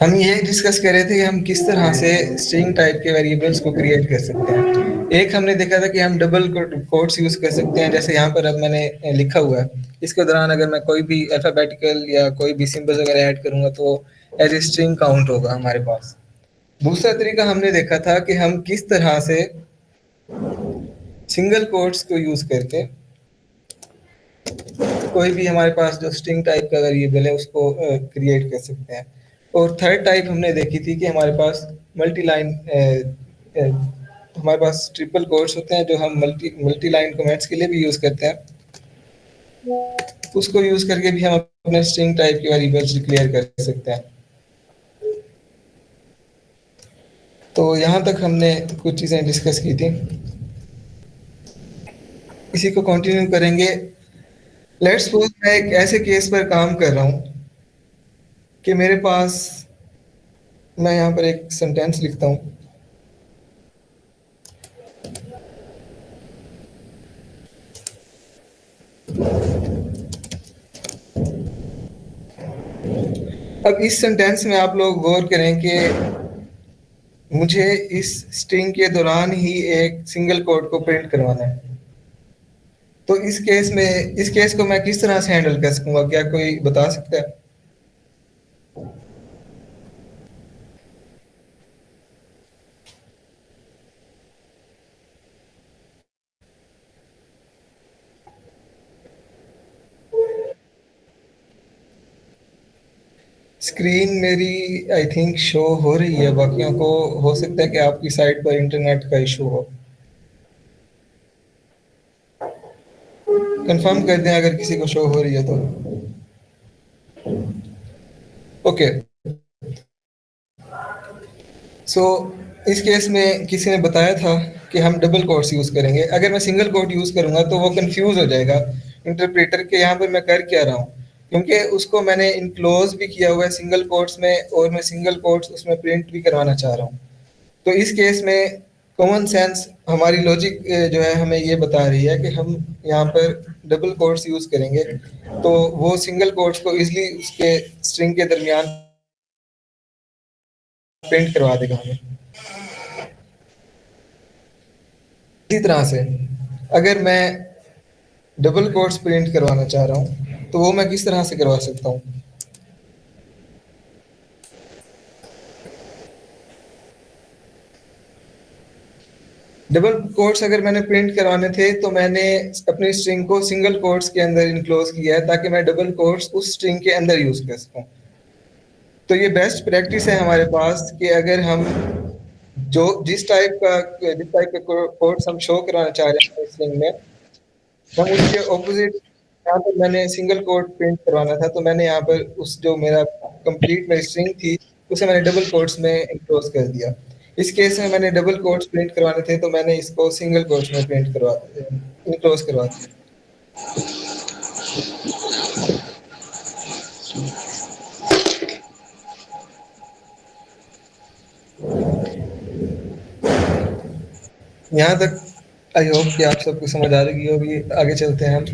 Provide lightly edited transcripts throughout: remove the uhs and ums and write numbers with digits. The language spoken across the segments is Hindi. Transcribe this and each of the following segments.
हम ये डिस्कस कर रहे थे कि हम किस तरह से स्ट्रिंग टाइप के वेरिएबल्स को क्रिएट कर सकते हैं। एक हमने देखा था कि हम डबल कोट्स यूज कर सकते हैं, जैसे यहाँ पर अब मैंने लिखा हुआ है। इसके दौरान अगर मैं कोई भी अल्फाबेटिकल या कोई भी सिंबल्स वगैरह ऐड करूंगा तो एज ए स्ट्रिंग काउंट होगा हमारे पास। दूसरा तरीका हमने देखा था कि हम किस तरह से सिंगल कोट्स को यूज करके कोई भी हमारे पास जो स्ट्रिंग टाइप का वेरिएबल है उसको क्रिएट कर सकते हैं। और थर्ड टाइप हमने देखी थी कि हमारे पास मल्टी लाइन हमारे पास ट्रिपल कोट्स होते हैं जो हम मल्टी मल्टी लाइन कमेंट्स के लिए भी यूज करते हैं। उसको यूज करके भी हम अपने स्ट्रिंग टाइप के वेरिएबल्स डिक्लेयर कर सकते हैं। तो यहाँ तक हमने कुछ चीज़ें डिस्कस की थी, इसी को कंटिन्यू करेंगे। लेट्स सपोज मैं एक ऐसे केस पर काम कर रहा हूँ कि मेरे पास, मैं यहाँ पर एक सेंटेंस लिखता हूँ। अब इस सेंटेंस में आप लोग गौर करें कि मुझे इस स्ट्रिंग के दौरान ही एक सिंगल कोट को प्रिंट करवाना है। तो इस केस को मैं किस तरह से हैंडल कर सकूंगा, क्या कोई बता सकता है? स्क्रीन मेरी आई थिंक शो हो रही है, बाकियों को हो सकता है कि आपकी साइट पर इंटरनेट का इशू हो। कंफर्म कर दें अगर किसी को शो हो रही है तो। ओके, सो इस केस में किसी ने बताया था कि हम डबल कोट्स यूज करेंगे। अगर मैं सिंगल कोट यूज करूंगा तो वो कंफ्यूज हो जाएगा इंटरप्रेटर के यहाँ पर मैं कर क्या रहा हूँ, क्योंकि उसको मैंने इनक्लोज भी किया हुआ है सिंगल कोट्स में और मैं सिंगल कोट्स उसमें प्रिंट भी करवाना चाह रहा हूँ। तो इस केस में कॉमन सेंस हमारी लॉजिक जो है हमें ये बता रही है कि हम यहाँ पर डबल कोट्स यूज करेंगे तो वो सिंगल कोट्स को इजिली उसके स्ट्रिंग के दरमियान प्रिंट करवा देगा हमें। इसी तरह से अगर मैं डबल कोट्स प्रिंट करवाना चाह रहा हूँ तो वो मैं किस तरह से करवा सकता हूँ? डबल कोट्स अगर मैंने प्रिंट करवाने थे तो मैंने अपनी स्ट्रिंग को सिंगल कोट्स के अंदर इनक्लोज किया है ताकि मैं डबल कोट्स उस स्ट्रिंग के अंदर यूज कर सकूं। तो ये बेस्ट प्रैक्टिस है हमारे पास कि अगर हम जो जिस टाइप का कोट्स हम शो कराना चाह रहे हैं स्ट्रिंग में, हम उसके ऑपोजिट, यहाँ पर मैंने सिंगल कोट प्रिंट करवाना था तो मैंने यहाँ पर उस जो मेरा कंप्लीट मेरी स्ट्रिंग थी उसे मैंने डबल कोट्स में इनक्लोज कर दिया। इस केस में मैंने डबल कोट्स प्रिंट करवाने थे तो मैंने इसको सिंगल कोट्स में प्रिंट करवा इनक्लोज करवा दिया। यहाँ तक आई होप कि आप सबको समझ आ रही होगी। आगे चलते हैं हम।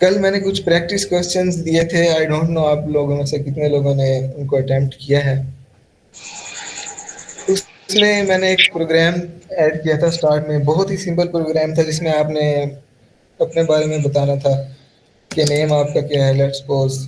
कल मैंने कुछ प्रैक्टिस क्वेश्चंस दिए थे, आई डोंट नो आप लोगों में से कितने लोगों ने उनको अटेम्प्ट किया है। उसमें मैंने एक प्रोग्राम ऐड किया था स्टार्ट में, बहुत ही सिंपल प्रोग्राम था जिसमें आपने अपने बारे में बताना था कि नेम आपका क्या है, लेट्स सपोज।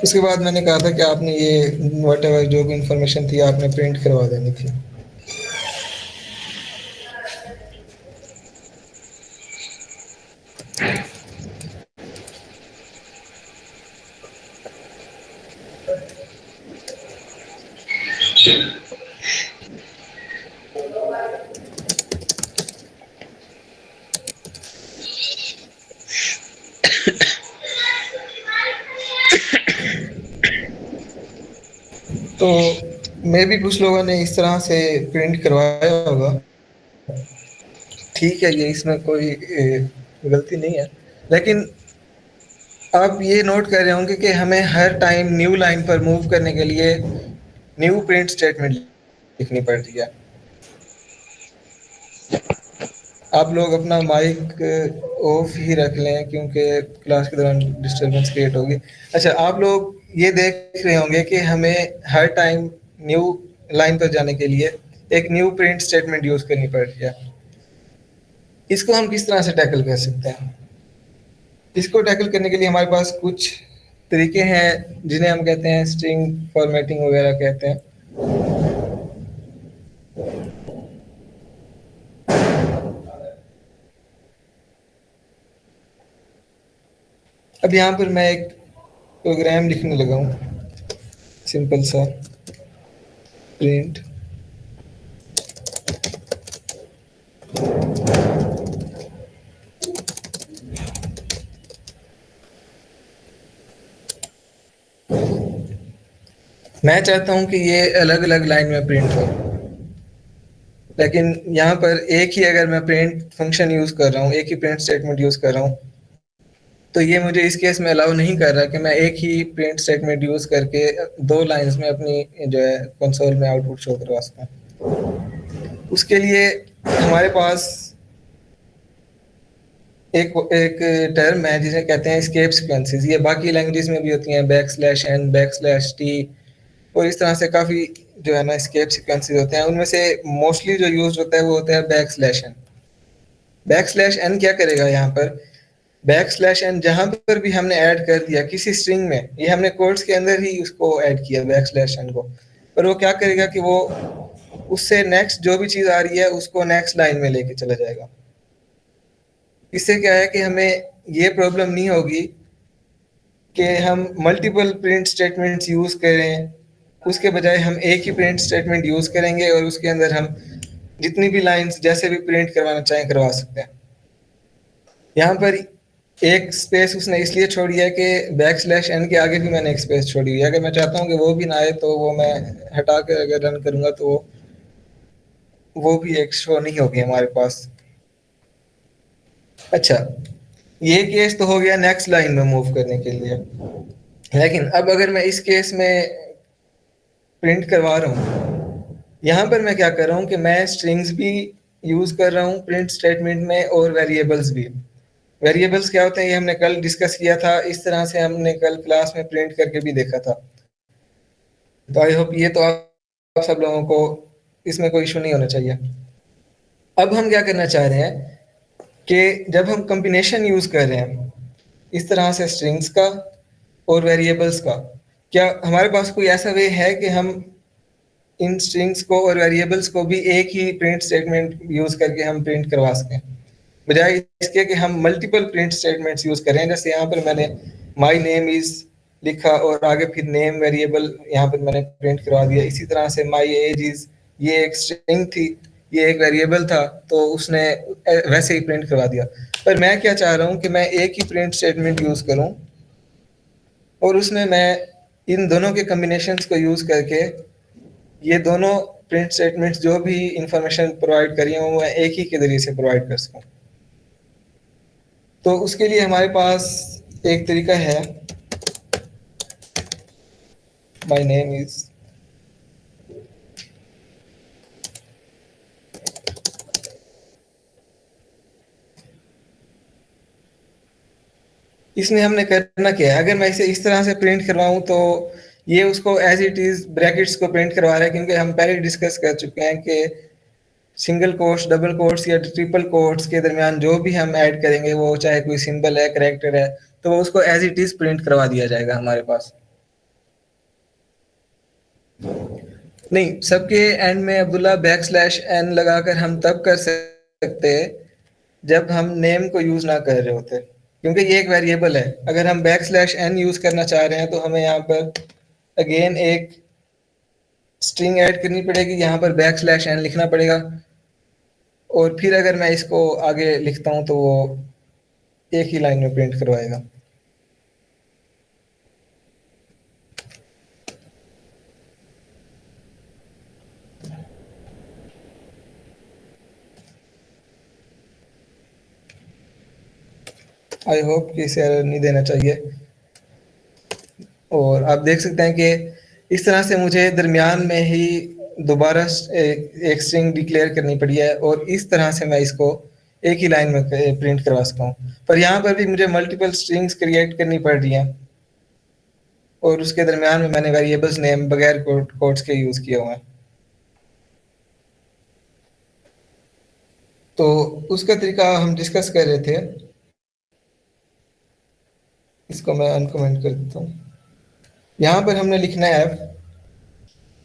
उसके बाद मैंने कहा था कि आपने ये वट एवर जो भी इंफॉर्मेशन थी आपने प्रिंट करवा देनी थी। तो मे भी कुछ लोगों ने इस तरह से प्रिंट करवाया होगा। ठीक है, ये इसमें कोई गलती नहीं है, लेकिन आप ये नोट कर रहे होंगे कि हमें हर टाइम न्यू लाइन पर मूव करने के लिए न्यू प्रिंट स्टेटमेंट लिखनी पड़ती है। आप लोग अपना माइक ऑफ ही रख लें क्योंकि क्लास के दौरान डिस्टरबेंस क्रिएट होगी। अच्छा, आप लोग ये देख रहे होंगे कि हमें हर टाइम न्यू लाइन पर जाने के लिए एक न्यू प्रिंट स्टेटमेंट यूज करनी पड़ती है। इसको हम किस तरह से टैकल कर सकते हैं? इसको टैकल करने के लिए हमारे पास कुछ तरीके हैं जिन्हें हम कहते हैं स्ट्रिंग फॉर्मेटिंग वगैरह कहते हैं। अब यहाँ पर मैं एक प्रोग्राम लिखने लगा हूँ, सिंपल सा प्रिंट मैं चाहता हूँ कि ये अलग अलग लाइन में प्रिंट हो, लेकिन यहाँ पर एक ही अगर मैं प्रिंट फंक्शन यूज कर रहा हूँ, एक ही प्रिंट स्टेटमेंट यूज कर रहा हूँ, तो ये मुझे इस केस में अलाउ नहीं कर रहा कि मैं एक ही प्रिंट स्टेटमेंट यूज करके दो लाइंस में अपनी जो है कंसोल में आउटपुट शो करवा सकूँ। उसके लिए हमारे पास एक एक टर्म है जिसे कहते हैं एस्केप सीक्वेंसेस। ये बाकी लैंग्वेजेस में भी होती हैं, बैकस्लैश n बैकस्लैश t, और इस तरह से काफ़ी जो है ना एस्केप सीक्वेंसेस होते हैं। उनमें से मोस्टली जो यूज होता है वो होता है बैकस्लैश n। बैकस्लैश n क्या करेगा यहाँ पर? बैकस्लैश n जहाँ पर भी हमने ऐड कर दिया किसी स्ट्रिंग में, ये हमने कोड्स के अंदर ही उसको ऐड किया बैकस्लैश n को, पर वो क्या करेगा कि वो उससे नेक्स्ट जो भी चीज़ आ रही है उसको नेक्स्ट लाइन में लेके चला जाएगा। इससे क्या है कि हमें ये प्रॉब्लम नहीं होगी कि हम मल्टीपल प्रिंट स्टेटमेंट्स यूज़ करें, उसके बजाय हम एक ही प्रिंट स्टेटमेंट यूज़ करेंगे और उसके अंदर हम जितनी भी लाइंस जैसे भी प्रिंट करवाना चाहें करवा सकते हैं। यहाँ पर एक स्पेस उसने इसलिए छोड़ी है कि बैकस्लैश n के आगे भी मैंने एक स्पेस छोड़ी हुई है। अगर मैं चाहता हूँ कि वो भी ना आए तो वो मैं हटा कर अगर रन करूँगा तो वो भी एक शो नहीं होगी हमारे पास। अच्छा, ये केस तो हो गया नेक्स्ट लाइन में मूव करने के लिए, लेकिन अब अगर मैं इस केस में प्रिंट करवा रहा हूँ, यहाँ पर मैं क्या कर रहा हूँ कि मैं स्ट्रिंग्स भी यूज कर रहा हूँ प्रिंट स्टेटमेंट में और वेरिएबल्स भी। वेरिएबल्स क्या होते हैं ये हमने कल डिस्कस किया था, इस तरह से हमने कल क्लास में प्रिंट करके भी देखा था। तो आई होप ये तो आप सब लोगों को इसमें कोई इशू नहीं होना चाहिए। अब हम क्या करना चाह रहे हैं कि जब हम कॉम्बिनेशन यूज कर रहे हैं इस तरह से स्ट्रिंग्स का और वेरिएबल्स का, क्या हमारे पास कोई ऐसा वे है कि हम इन स्ट्रिंग्स को और वेरिएबल्स को भी एक ही प्रिंट स्टेटमेंट यूज करके हम प्रिंट करवा सकें, बजाय इसके कि हम मल्टीपल प्रिंट स्टेटमेंट्स यूज करें? जैसे यहाँ पर मैंने माई नेम इज लिखा और आगे फिर नेम वेरिएबल यहाँ पर मैंने प्रिंट करवा दिया। इसी तरह से माई एज इज, ये एक स्ट्रिंग थी, ये एक वेरिएबल था, तो उसने वैसे ही प्रिंट करवा दिया। पर मैं क्या चाह रहा हूँ कि मैं एक ही प्रिंट स्टेटमेंट यूज करूँ और उसमें मैं इन दोनों के कम्बिनेशंस को यूज करके ये दोनों प्रिंट स्टेटमेंट्स जो भी इंफॉर्मेशन प्रोवाइड करी है वो मैं एक ही के जरिए से प्रोवाइड कर सकूँ। तो उसके लिए हमारे पास एक तरीका है, माई नेम इज, इसमें हमने करना क्या है, अगर मैं इसे इस तरह से प्रिंट करवाऊं तो ये उसको एज इट इज ब्रैकेट्स को प्रिंट करवा रहा है, क्योंकि हम पहले डिस्कस कर चुके हैं कि सिंगल कोट्स, डबल कोट्स या ट्रिपल कोट्स के दरमियान जो भी हम ऐड करेंगे, वो चाहे कोई सिंबल है, कैरेक्टर है, तो वो उसको एज इट इज प्रिंट करवा दिया जाएगा हमारे पास। नहीं, सबके एंड में अब्दुल्ला बैकस्लैश एन लगाकर हम तब कर सकते जब हम नेम को यूज ना कर रहे होते, क्योंकि ये एक वेरिएबल है। अगर हम बैकस्लैश एन यूज करना चाह रहे हैं तो हमें यहाँ पर अगेन एक स्ट्रिंग ऐड करनी पड़ेगी, यहाँ पर बैकस्लैश एन लिखना पड़ेगा, और फिर अगर मैं इसको आगे लिखता हूँ तो वो एक ही लाइन में प्रिंट करवाएगा। आई होप कि इसे एरर नहीं देना चाहिए। और आप देख सकते हैं कि इस तरह से मुझे दरमियान में ही दोबारा एक स्ट्रिंग डिक्लेयर करनी पड़ी है और इस तरह से मैं इसको एक ही लाइन में प्रिंट करवा सकता हूँ। पर यहाँ पर भी मुझे मल्टीपल स्ट्रिंग्स क्रिएट करनी पड़ रही हैं और उसके दरमियान में मैंने वेरिएबल्स नेम बगैर कोट्स के यूज किए हुए हैं। तो उसका तरीका हम डिस्कस कर रहे थे। इसको मैं अनकमेंट कर देता हूँ। यहाँ पर हमने लिखना है एफ।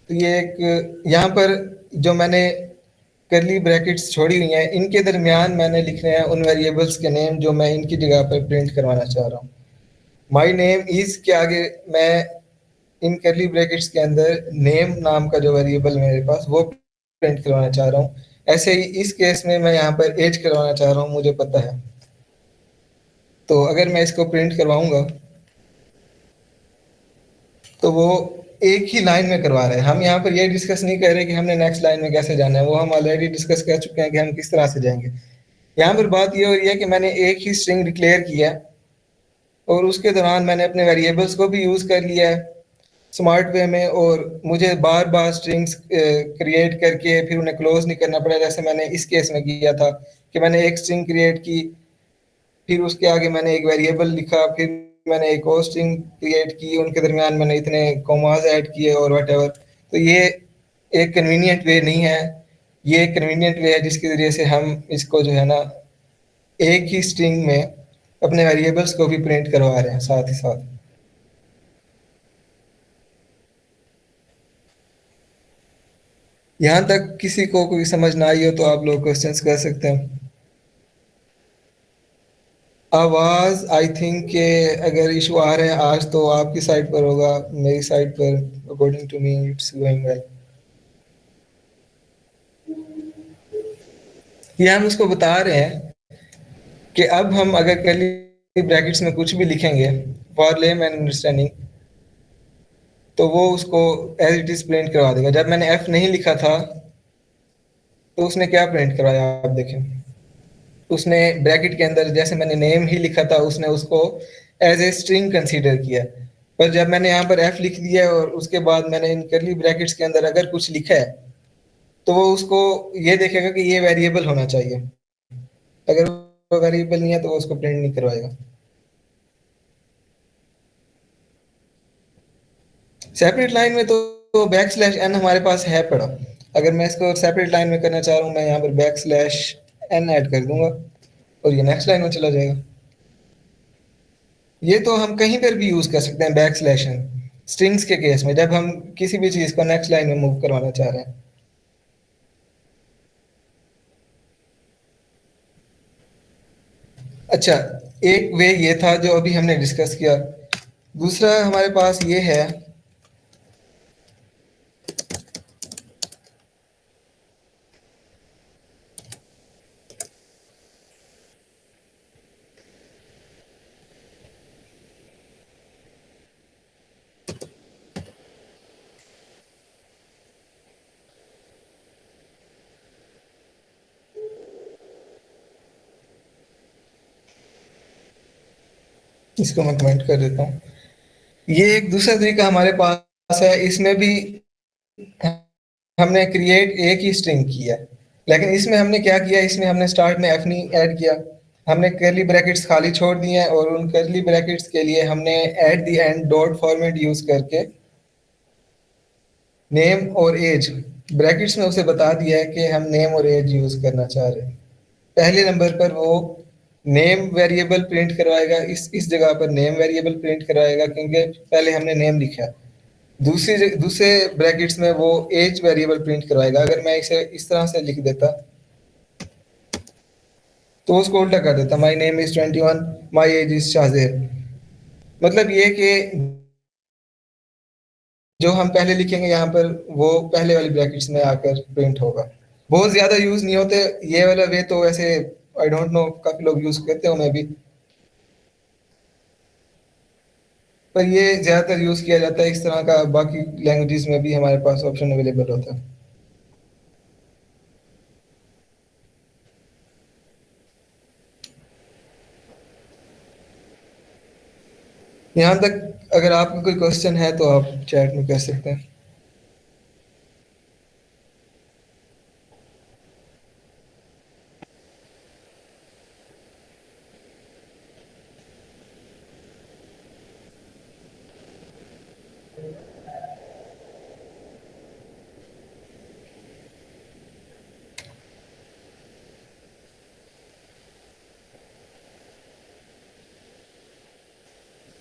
तो ये एक यहाँ पर जो मैंने करली ब्रैकेट्स छोड़ी हुई हैं इनके दरमियान मैंने लिखने हैं उन वेरिएबल्स के नेम जो मैं इनकी जगह पर प्रिंट करवाना चाह रहा हूँ। माई नेम इज के आगे मैं इन करली ब्रैकेट्स के अंदर नेम नाम का जो वेरिएबल मेरे पास वो प्रिंट करवाना चाह रहा हूँ। ऐसे ही इस केस में मैं यहाँ पर एज करवाना चाह रहा हूँ, मुझे पता है। तो अगर मैं इसको प्रिंट करवाऊंगा तो वो एक ही लाइन में करवा रहे हैं। हम यहाँ पर ये डिस्कस नहीं कर रहे कि हमने नेक्स्ट लाइन में कैसे जाना है, वो हम ऑलरेडी डिस्कस कर चुके हैं कि हम किस तरह से जाएंगे। यहाँ पर बात ये हो रही है कि मैंने एक ही स्ट्रिंग डिक्लेयर किया और उसके दौरान मैंने अपने वेरिएबल्स को भी यूज कर लिया है स्मार्ट वे में, और मुझे बार बार स्ट्रिंग्स क्रिएट करके फिर उन्हें क्लोज नहीं करना पड़ा जैसे मैंने इस केस में किया था कि मैंने एक स्ट्रिंग क्रिएट की, फिर उसके आगे मैंने एक वेरिएबल लिखा, फिर मैंने एक और स्ट्रिंग क्रिएट की, उनके दरमियान मैंने इतने कॉमास ऐड किए और वट। तो ये एक कन्वीनियंट वे नहीं है। ये एक कन्वीनियंट वे है जिसके ज़रिए से हम इसको जो है ना एक ही स्ट्रिंग में अपने वेरिएबल्स को भी प्रिंट करवा रहे हैं साथ ही साथ। यहाँ तक किसी को कोई समझ ना आई हो तो आप लोग क्वेश्चंस कर सकते हैं। आवाज आई थिंक के अगर इशू आ रहा है आज तो आपकी साइड पर होगा, मेरी साइड पर according to me it's going well. ये हम उसको बता रहे हैं कि अब हम अगर कर्ली ब्रैकेट्स में कुछ भी लिखेंगे फॉर लेमैन अंडरस्टैंडिंग तो वो उसको एज इट इज प्रिंट करवा देगा। जब मैंने एफ नहीं लिखा था तो उसने क्या प्रिंट करवाया आप देखें। उसने ब्रैकेट के अंदर जैसे मैंने नेम ही लिखा था उसने उसको एज ए स्ट्रिंग कंसीडर किया। पर जब मैंने यहाँ पर एफ लिख दिया और उसके बाद मैंने इन कर्ली ब्रैकेट्स के अंदर अगर कुछ लिखा है तो वो उसको ये देखेगा कि ये वेरिएबल होना चाहिए। अगर वो वेरिएबल नहीं है तो वो उसको प्रिंट नहीं करवाएगा। सेपरेट लाइन में तो बैक स्लैश एन हमारे पास है पड़ा। अगर मैं इसको सेपरेट लाइन में करना चाह रहा हूँ मैं यहाँ पर बैक स्लैश एन ऐड कर दूंगा और ये नेक्स्ट लाइन में चला जाएगा। ये तो हम कहीं पर भी यूज कर सकते हैं बैक स्लैश एन स्ट्रिंग्स के केस में जब हम किसी भी चीज को नेक्स्ट लाइन में मूव करवाना चाह रहे हैं। अच्छा, एक वे ये था जो अभी हमने डिस्कस किया। दूसरा हमारे पास ये है इसको मैं कमेंट कर देता हूँ। ये एक दूसरा तरीका हमारे पास है, इसमें भी हमने क्रिएट एक ही स्ट्रिंग किया लेकिन इसमें हमने क्या किया, इसमें हमने स्टार्ट में एफ नहीं ऐड किया, हमने कर्ली ब्रैकेट्स खाली छोड़ दिए हैं और उन कर्ली ब्रैकेट्स के लिए हमने at the end dot format use करके नेम और एज ब्रैकेट्स में उसे बता दिया है कि हम नेम और एज यूज करना चाह रहे हैं। पहले नंबर पर वो नेम वेरिएबल प्रिंट करवाएगा, इस जगह पर नेम वेरिएबल प्रिंट करवाएगा क्योंकि पहले हमने नेम लिखा है। दूसरे ब्रैकेट्स में वो एज वेरिएबल प्रिंट करवाएगा। अगर मैं इसे इस तरह से लिख देता तो उसको उल्टा कर देता, my name is 21, my age is Shajer. मतलब ये कि जो हम पहले लिखेंगे यहाँ पर वो पहले वाली ब्रैकेट्स में आकर प्रिंट होगा। बहुत ज्यादा यूज नहीं होते ये वाला वे तो वैसे आई डोंट नो काफी लोग यूज करते हो मैं भी, पर ये ज्यादातर यूज किया जाता है इस तरह का। बाकी लैंग्वेजेस में भी हमारे पास ऑप्शन अवेलेबल होता है। यहाँ तक अगर आपका कोई क्वेश्चन है तो आप चैट में कर सकते हैं।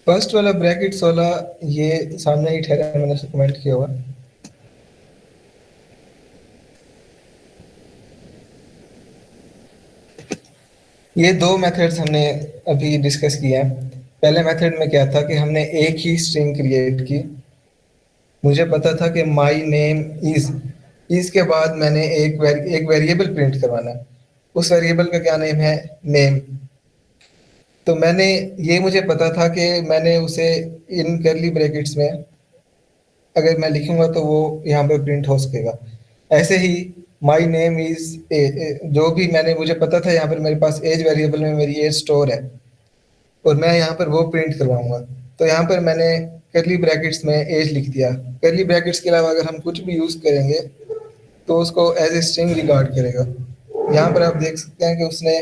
फर्स्ट वाला ब्रैकेट्स वाला, ये सामने ही ठहरा है, मैंने कमेंट किया हुआ। ये दो मेथड्स हमने अभी डिस्कस किए हैं। पहले मेथड में क्या था कि हमने एक ही स्ट्रिंग क्रिएट की। मुझे पता था कि माई नेम इज के बाद मैंने एक वेरिएबल प्रिंट करवाना है। उस वेरिएबल का क्या नेम है? नेम। तो मैंने ये मुझे पता था कि मैंने उसे इन कर्ली ब्रैकेट्स में अगर मैं लिखूंगा तो वो यहाँ पे प्रिंट हो सकेगा। ऐसे ही माई नेम इज जो भी मैंने मुझे पता था यहाँ पर मेरे पास एज वेरिएबल में मेरी एज स्टोर है और मैं यहाँ पर वो प्रिंट करवाऊंगा। तो यहाँ पर मैंने कर्ली ब्रैकेट्स में एज लिख दिया। कर्ली ब्रैकेट्स के अलावा अगर हम कुछ भी यूज करेंगे तो उसको एज ए स्ट्रिंग रिगार्ड करेगा। यहाँ पर आप देख सकते हैं कि उसने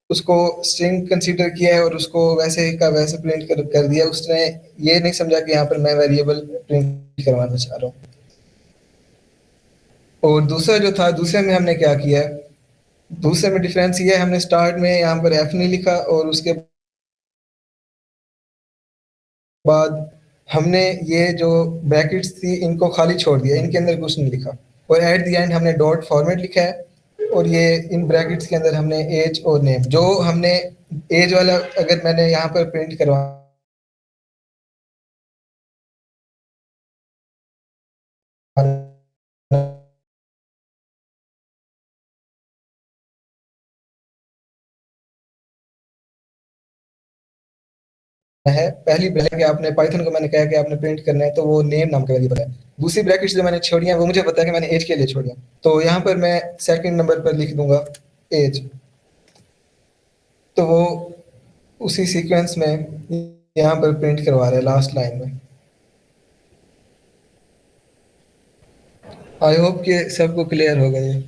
उसको स्ट्रिंग कंसीडर किया है और उसको वैसे का वैसे प्रिंट कर दिया। उसने ये नहीं समझा कि यहाँ पर मैं वेरिएबल प्रिंट करवाना चाह रहा हूँ। और दूसरा जो था, दूसरे में हमने क्या किया है, दूसरे में डिफरेंस ये है, हमने स्टार्ट में यहाँ पर एफ नहीं लिखा और उसके बाद हमने ये जो ब्रैकेट्स थी इनको खाली छोड़ दिया, इनके अंदर कुछ नहीं लिखा। और एट द एंड हमने डॉट फॉर्मेट लिखा है और ये इन ब्रैकेट्स के अंदर हमने एज और नेम, जो हमने एज वाला अगर मैंने यहाँ पर प्रिंट करवाना है, पहली ब्रैकेट कि आपने पाइथन को मैंने कहा कि आपने प्रिंट करना है तो वो नेम नाम का वेरिएबल है। दूसरी ब्रैकेट्स जो मैंने छोड़ी हैं वो मुझे पता है कि मैंने एज के लिए छोड़ी हैं। तो यहाँ पर मैं सेकंड नंबर पर लिख दूंगा एज। तो वो उसी सीक्वेंस में यहाँ पर प्रिंट करवा रहा है लास्ट लाइन में। आई होप कि सबको क्लियर होगा ये।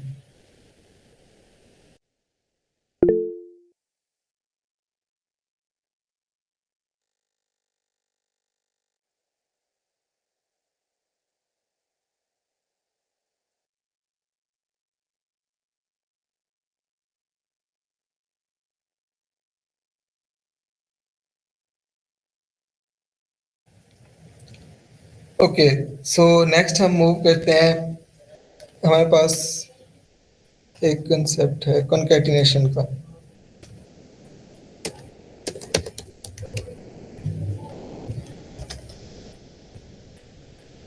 ओके, सो नेक्स्ट हम मूव करते हैं। हमारे पास एक कंसेप्ट है कॉन्कैटिनेशन का।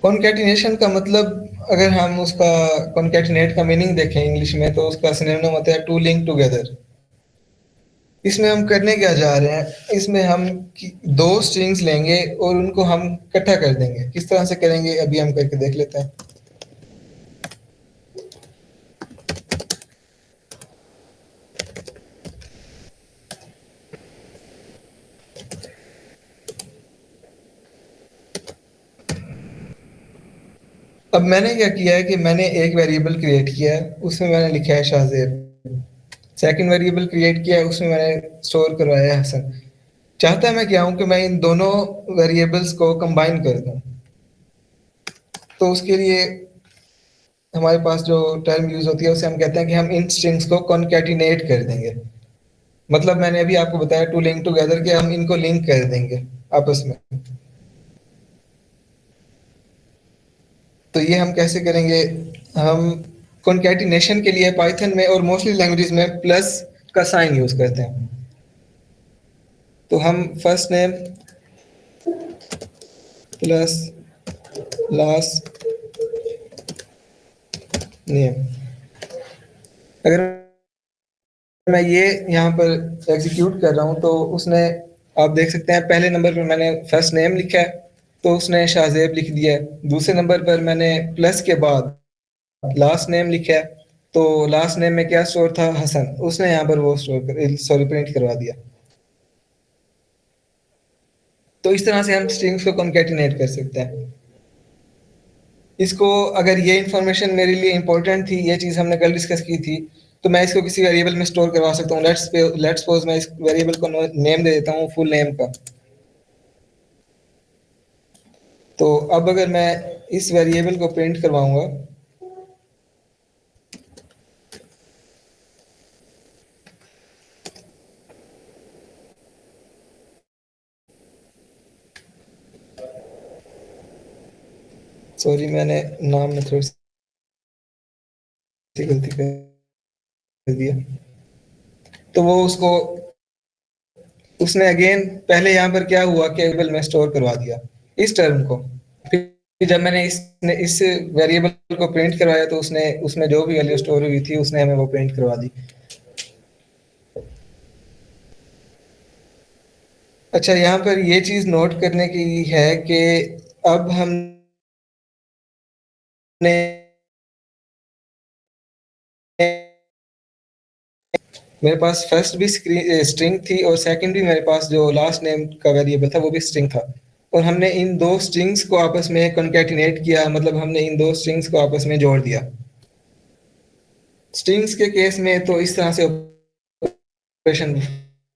कॉन्कैटिनेशन का मतलब अगर हम उसका कॉन्कैटिनेट का मीनिंग देखें इंग्लिश में तो उसका सिनोनिम होता है टू लिंक टुगेदर। इसमें हम करने क्या जा रहे हैं, इसमें हम दो स्ट्रिंग्स लेंगे और उनको हम इकट्ठा कर देंगे। किस तरह से करेंगे अभी हम करके देख लेते हैं। अब मैंने क्या किया है कि मैंने एक वेरिएबल क्रिएट किया है, उसमें मैंने लिखा है शाहजेब। सेकंड वेरिएबल क्रिएट किया है, उसमें मैंने स्टोर करवाया है हसन। चाहता मैं क्या हूं कि मैं इन दोनों वेरिएबल्स को कंबाइन कर दूं। तो उसके लिए हमारे पास जो टर्म यूज होती है उसे हम कहते हैं कि हम इन स्ट्रिंग्स को कॉन्कैटिनेट कर देंगे। मतलब मैंने अभी आपको बताया टू लिंक टुगेदर के हम इनको लिंक कर देंगे आपस में। तो ये हम कैसे करेंगे? हम कॉन्कैटिनेशन के लिए पाइथन में और मोस्टली लैंग्वेजेस में प्लस का साइन यूज करते हैं। तो हम first name plus last name, अगर मैं ये यहाँ पर एग्जीक्यूट कर रहा हूँ तो उसने, आप देख सकते हैं पहले नंबर पर मैंने फर्स्ट नेम लिखा है तो उसने शाहजेब लिख दिया है। दूसरे नंबर पर मैंने प्लस के बाद लास्ट नेम लिखा है तो लास्ट नेम में क्या स्टोर था? हसन। उसने यहाँ पर वो स्टोर कर, सॉरी, प्रिंट करवा दिया। तो इस तरह से हम स्ट्रिंग्स को कॉन्कैटिनेट कर सकते हैं। इसको अगर ये इन्फॉर्मेशन मेरे लिए इम्पोर्टेंट थी, ये चीज़ हमने कल डिस्कस की थी, तो मैं इसको किसी वेरिएबल में स्टोर करवा सकता हूँ। लेट्स सपोज मैं इस वेरिएबल को नेम दे देता हूँ फुल नेम का। तो अब अगर मैं इस वेरिएबल को प्रिंट करवाऊंगा, सॉरी मैंने नाम में थोड़ी सी गलती कर दिया, तो वो उसको उसने अगेन पहले यहाँ पर क्या हुआ कि वेरिएबल में स्टोर करवा दिया इस टर्म को। फिर जब मैंने इस वेरिएबल को प्रिंट करवाया तो उसने उसमें जो भी वैल्यू स्टोर हुई थी उसने हमें वो प्रिंट करवा दी। अच्छा, यहाँ पर ये चीज नोट करने की है कि अब हमने मेरे पास फर्स्ट भी स्ट्रिंग थी और सेकंड भी मेरे पास जो लास्ट नेम का वेरिएबल था वो भी स्ट्रिंग था, और हमने इन दो स्ट्रिंग्स को आपस में कॉन्कैटिनेट किया, मतलब हमने इन दो स्ट्रिंग्स को आपस में जोड़ दिया। स्ट्रिंग्स के केस में तो इस तरह से ऑपरेशन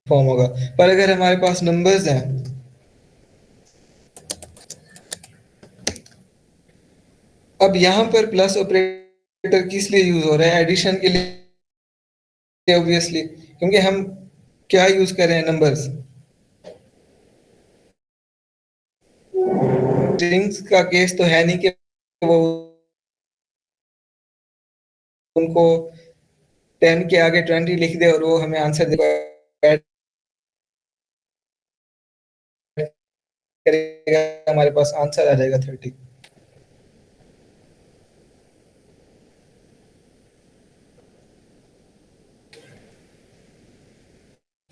फॉर्म होगा, पर अगर हमारे पास नंबर्स हैं, अब यहाँ पर प्लस ऑपरेटर किस लिए यूज हो रहा है? एडिशन के लिए ऑब्वियसली, क्योंकि हम क्या यूज कर रहे हैं, नंबर्स। स्ट्रिंग्स का केस तो है नहीं कि वो उनको 10 के आगे 20 लिख दे और वो हमें आंसर दे करेगा, हमारे पास आंसर आ जाएगा 30।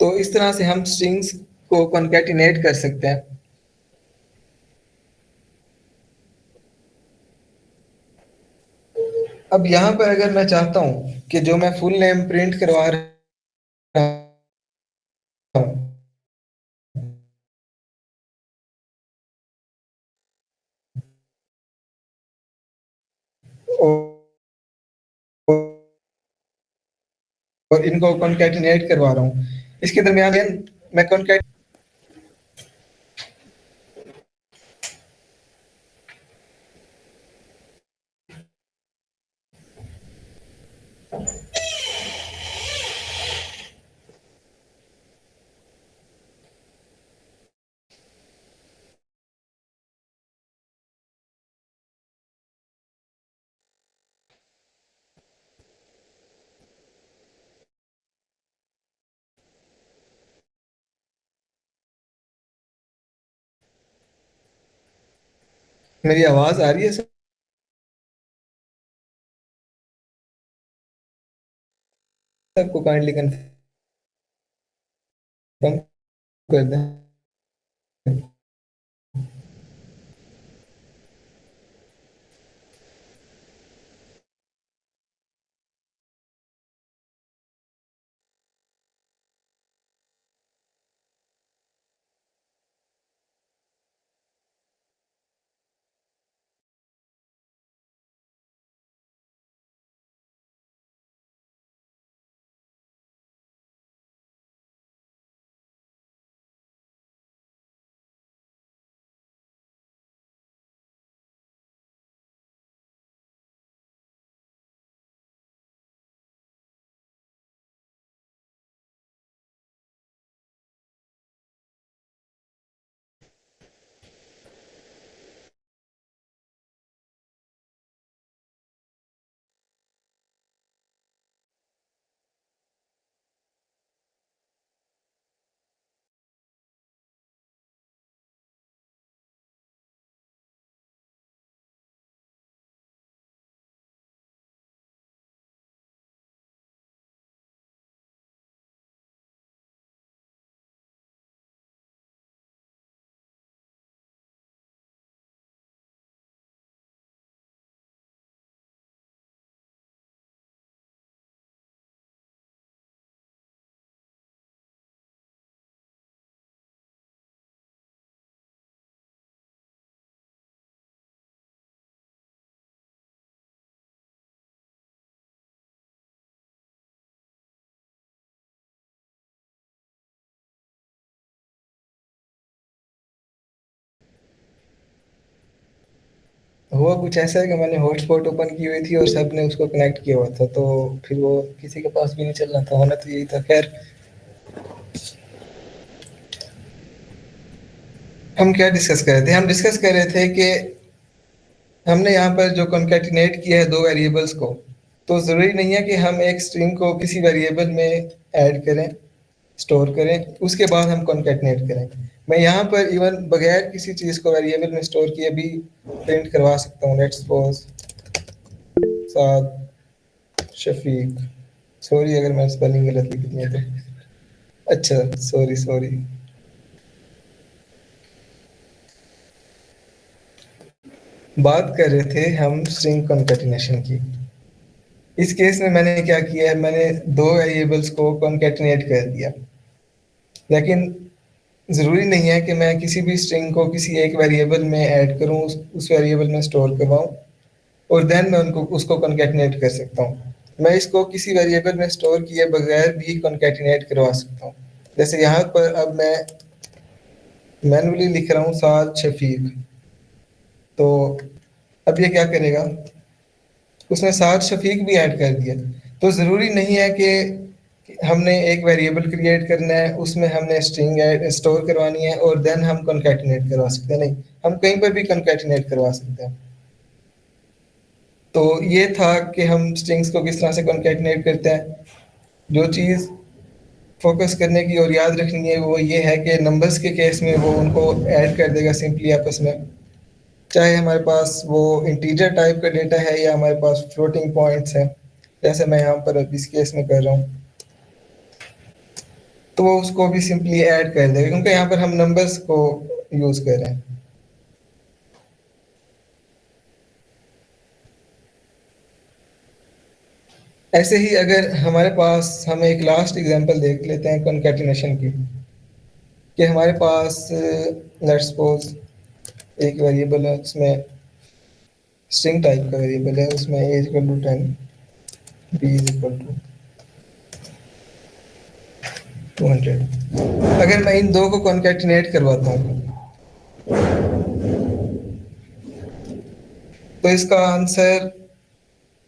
तो इस तरह से हम स्ट्रिंग्स को कॉन्कैटिनेट कर सकते हैं। अब यहाँ पर अगर मैं चाहता हूँ कि जो मैं फुल नेम प्रिंट करवा रहा हूँ और इनको कॉन्कैटिनेट करवा रहा हूँ, इसके दरमियान मैं कॉन्कैट मेरी आवाज आ रही है सबको? काइंडली कंफर्म कर दें। हुआ कुछ ऐसा है कि मैंने हॉटस्पॉट ओपन की हुई थी और सब ने उसको कनेक्ट किया हुआ था, तो फिर वो किसी के पास भी नहीं चल रहा था, होना तो यही था। खैर, हम क्या डिस्कस कर रहे थे? हम डिस्कस कर रहे थे कि हमने यहाँ पर जो कॉन्कैटिनेट किया है दो वेरिएबल्स को, तो ज़रूरी नहीं है कि हम एक स्ट्रिंग को किसी वेरिएबल में ऐड करें, स्टोर करें, उसके बाद हम कॉन्कैटिनेट करें। मैं यहाँ पर इवन बगैर किसी चीज़ को वेरिएबल में स्टोर किए भी प्रिंट करवा सकता हूँ। Let's suppose Saad Shafiq, sorry अगर मैं स्पेलिंग गलत लिख दिया तो। अच्छा, सॉरी सॉरी। बात कर रहे थे हम स्ट्रिंग कॉन्कैटिनेशन की। इस केस में मैंने क्या किया है, मैंने दो वेरिएबल्स को कॉन्कैटिनेट कर दिया। लेकिन ज़रूरी नहीं है कि मैं किसी भी स्ट्रिंग को किसी एक वेरिएबल में ऐड करूं, उस वेरिएबल में स्टोर करवाऊं और देन मैं उनको उसको कॉन्कैटिनेट कर सकता हूं। मैं इसको किसी वेरिएबल में स्टोर किए बगैर भी कॉन्कैटिनेट करवा सकता हूं। जैसे यहाँ पर अब मैं मैन्युअली लिख रहा हूँ साद शफीक, तो अब ये क्या करेगा, उसने साद शफीक भी ऐड कर दिया। तो ज़रूरी नहीं है कि हमने एक वेरिएबल क्रिएट करना है, उसमें हमने स्ट्रिंग स्टोर करवानी है और देन हम कॉन्कैटिनेट करवा सकते हैं। नहीं, हम कहीं पर भी कॉन्कैटिनेट करवा सकते हैं। तो ये था कि हम स्ट्रिंग्स को किस तरह से कॉन्कैटिनेट करते हैं। जो चीज़ फोकस करने की और याद रखनी है वो ये है कि नंबर्स के केस में वो उनको ऐड कर देगा सिंपली आपस में, चाहे हमारे पास वो इंटीजर टाइप का डेटा है या हमारे पास फ्लोटिंग पॉइंट्स हैं, जैसे मैं यहाँ पर इस केस में कर रहा हूँ, तो वो उसको भी सिंपली ऐड कर देगा क्योंकि यहाँ पर हम नंबर्स को यूज कर रहे हैं। ऐसे ही अगर हमारे पास, हम एक लास्ट एग्जांपल देख लेते हैं कॉन्कैटिनेशन की, कि हमारे पास लेट्स सपोज एक वेरिएबल है, उसमें स्ट्रिंग टाइप का वेरिएबल है, उसमें a equal to 10, b is equal to 200। अगर मैं इन दो को कॉन्कैटिनेट करवाता हूँ तो इसका आंसर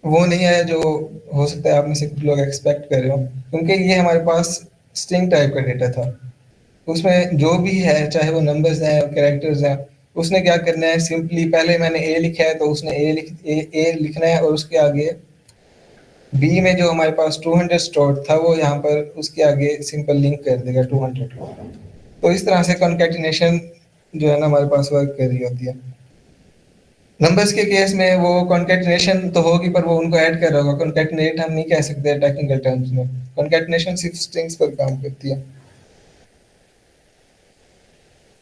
वो नहीं आया जो हो सकता है आप में से कुछ लोग एक्सपेक्ट कर रहे हो, क्योंकि ये हमारे पास स्ट्रिंग टाइप का डेटा था। उसमें जो भी है, चाहे वो नंबर्स हैं और कैरेक्टर्स हैं, उसने क्या करना है, सिंपली पहले मैंने ए लिखा है तो उसने ए लिखना है और उसके आगे बी में जो हमारे पास 200 स्टोर्ड था वो यहाँ पर उसके आगे सिंपल लिंक कर देगा 200। तो इस तरह से कॉन्कैटिनेशन जो है ना हमारे पास वर्क कर रही होती है। नंबर्स के केस में वो कॉन्कैटिनेशन तो होगी पर वो उनको ऐड कर रहा होगा, कॉन्कैटिनेट हम नहीं कह सकते टेक्निकल टर्म्स में। कॉन्कैटिनेशन सिर्फ स्ट्रिंग्स पर काम करती है।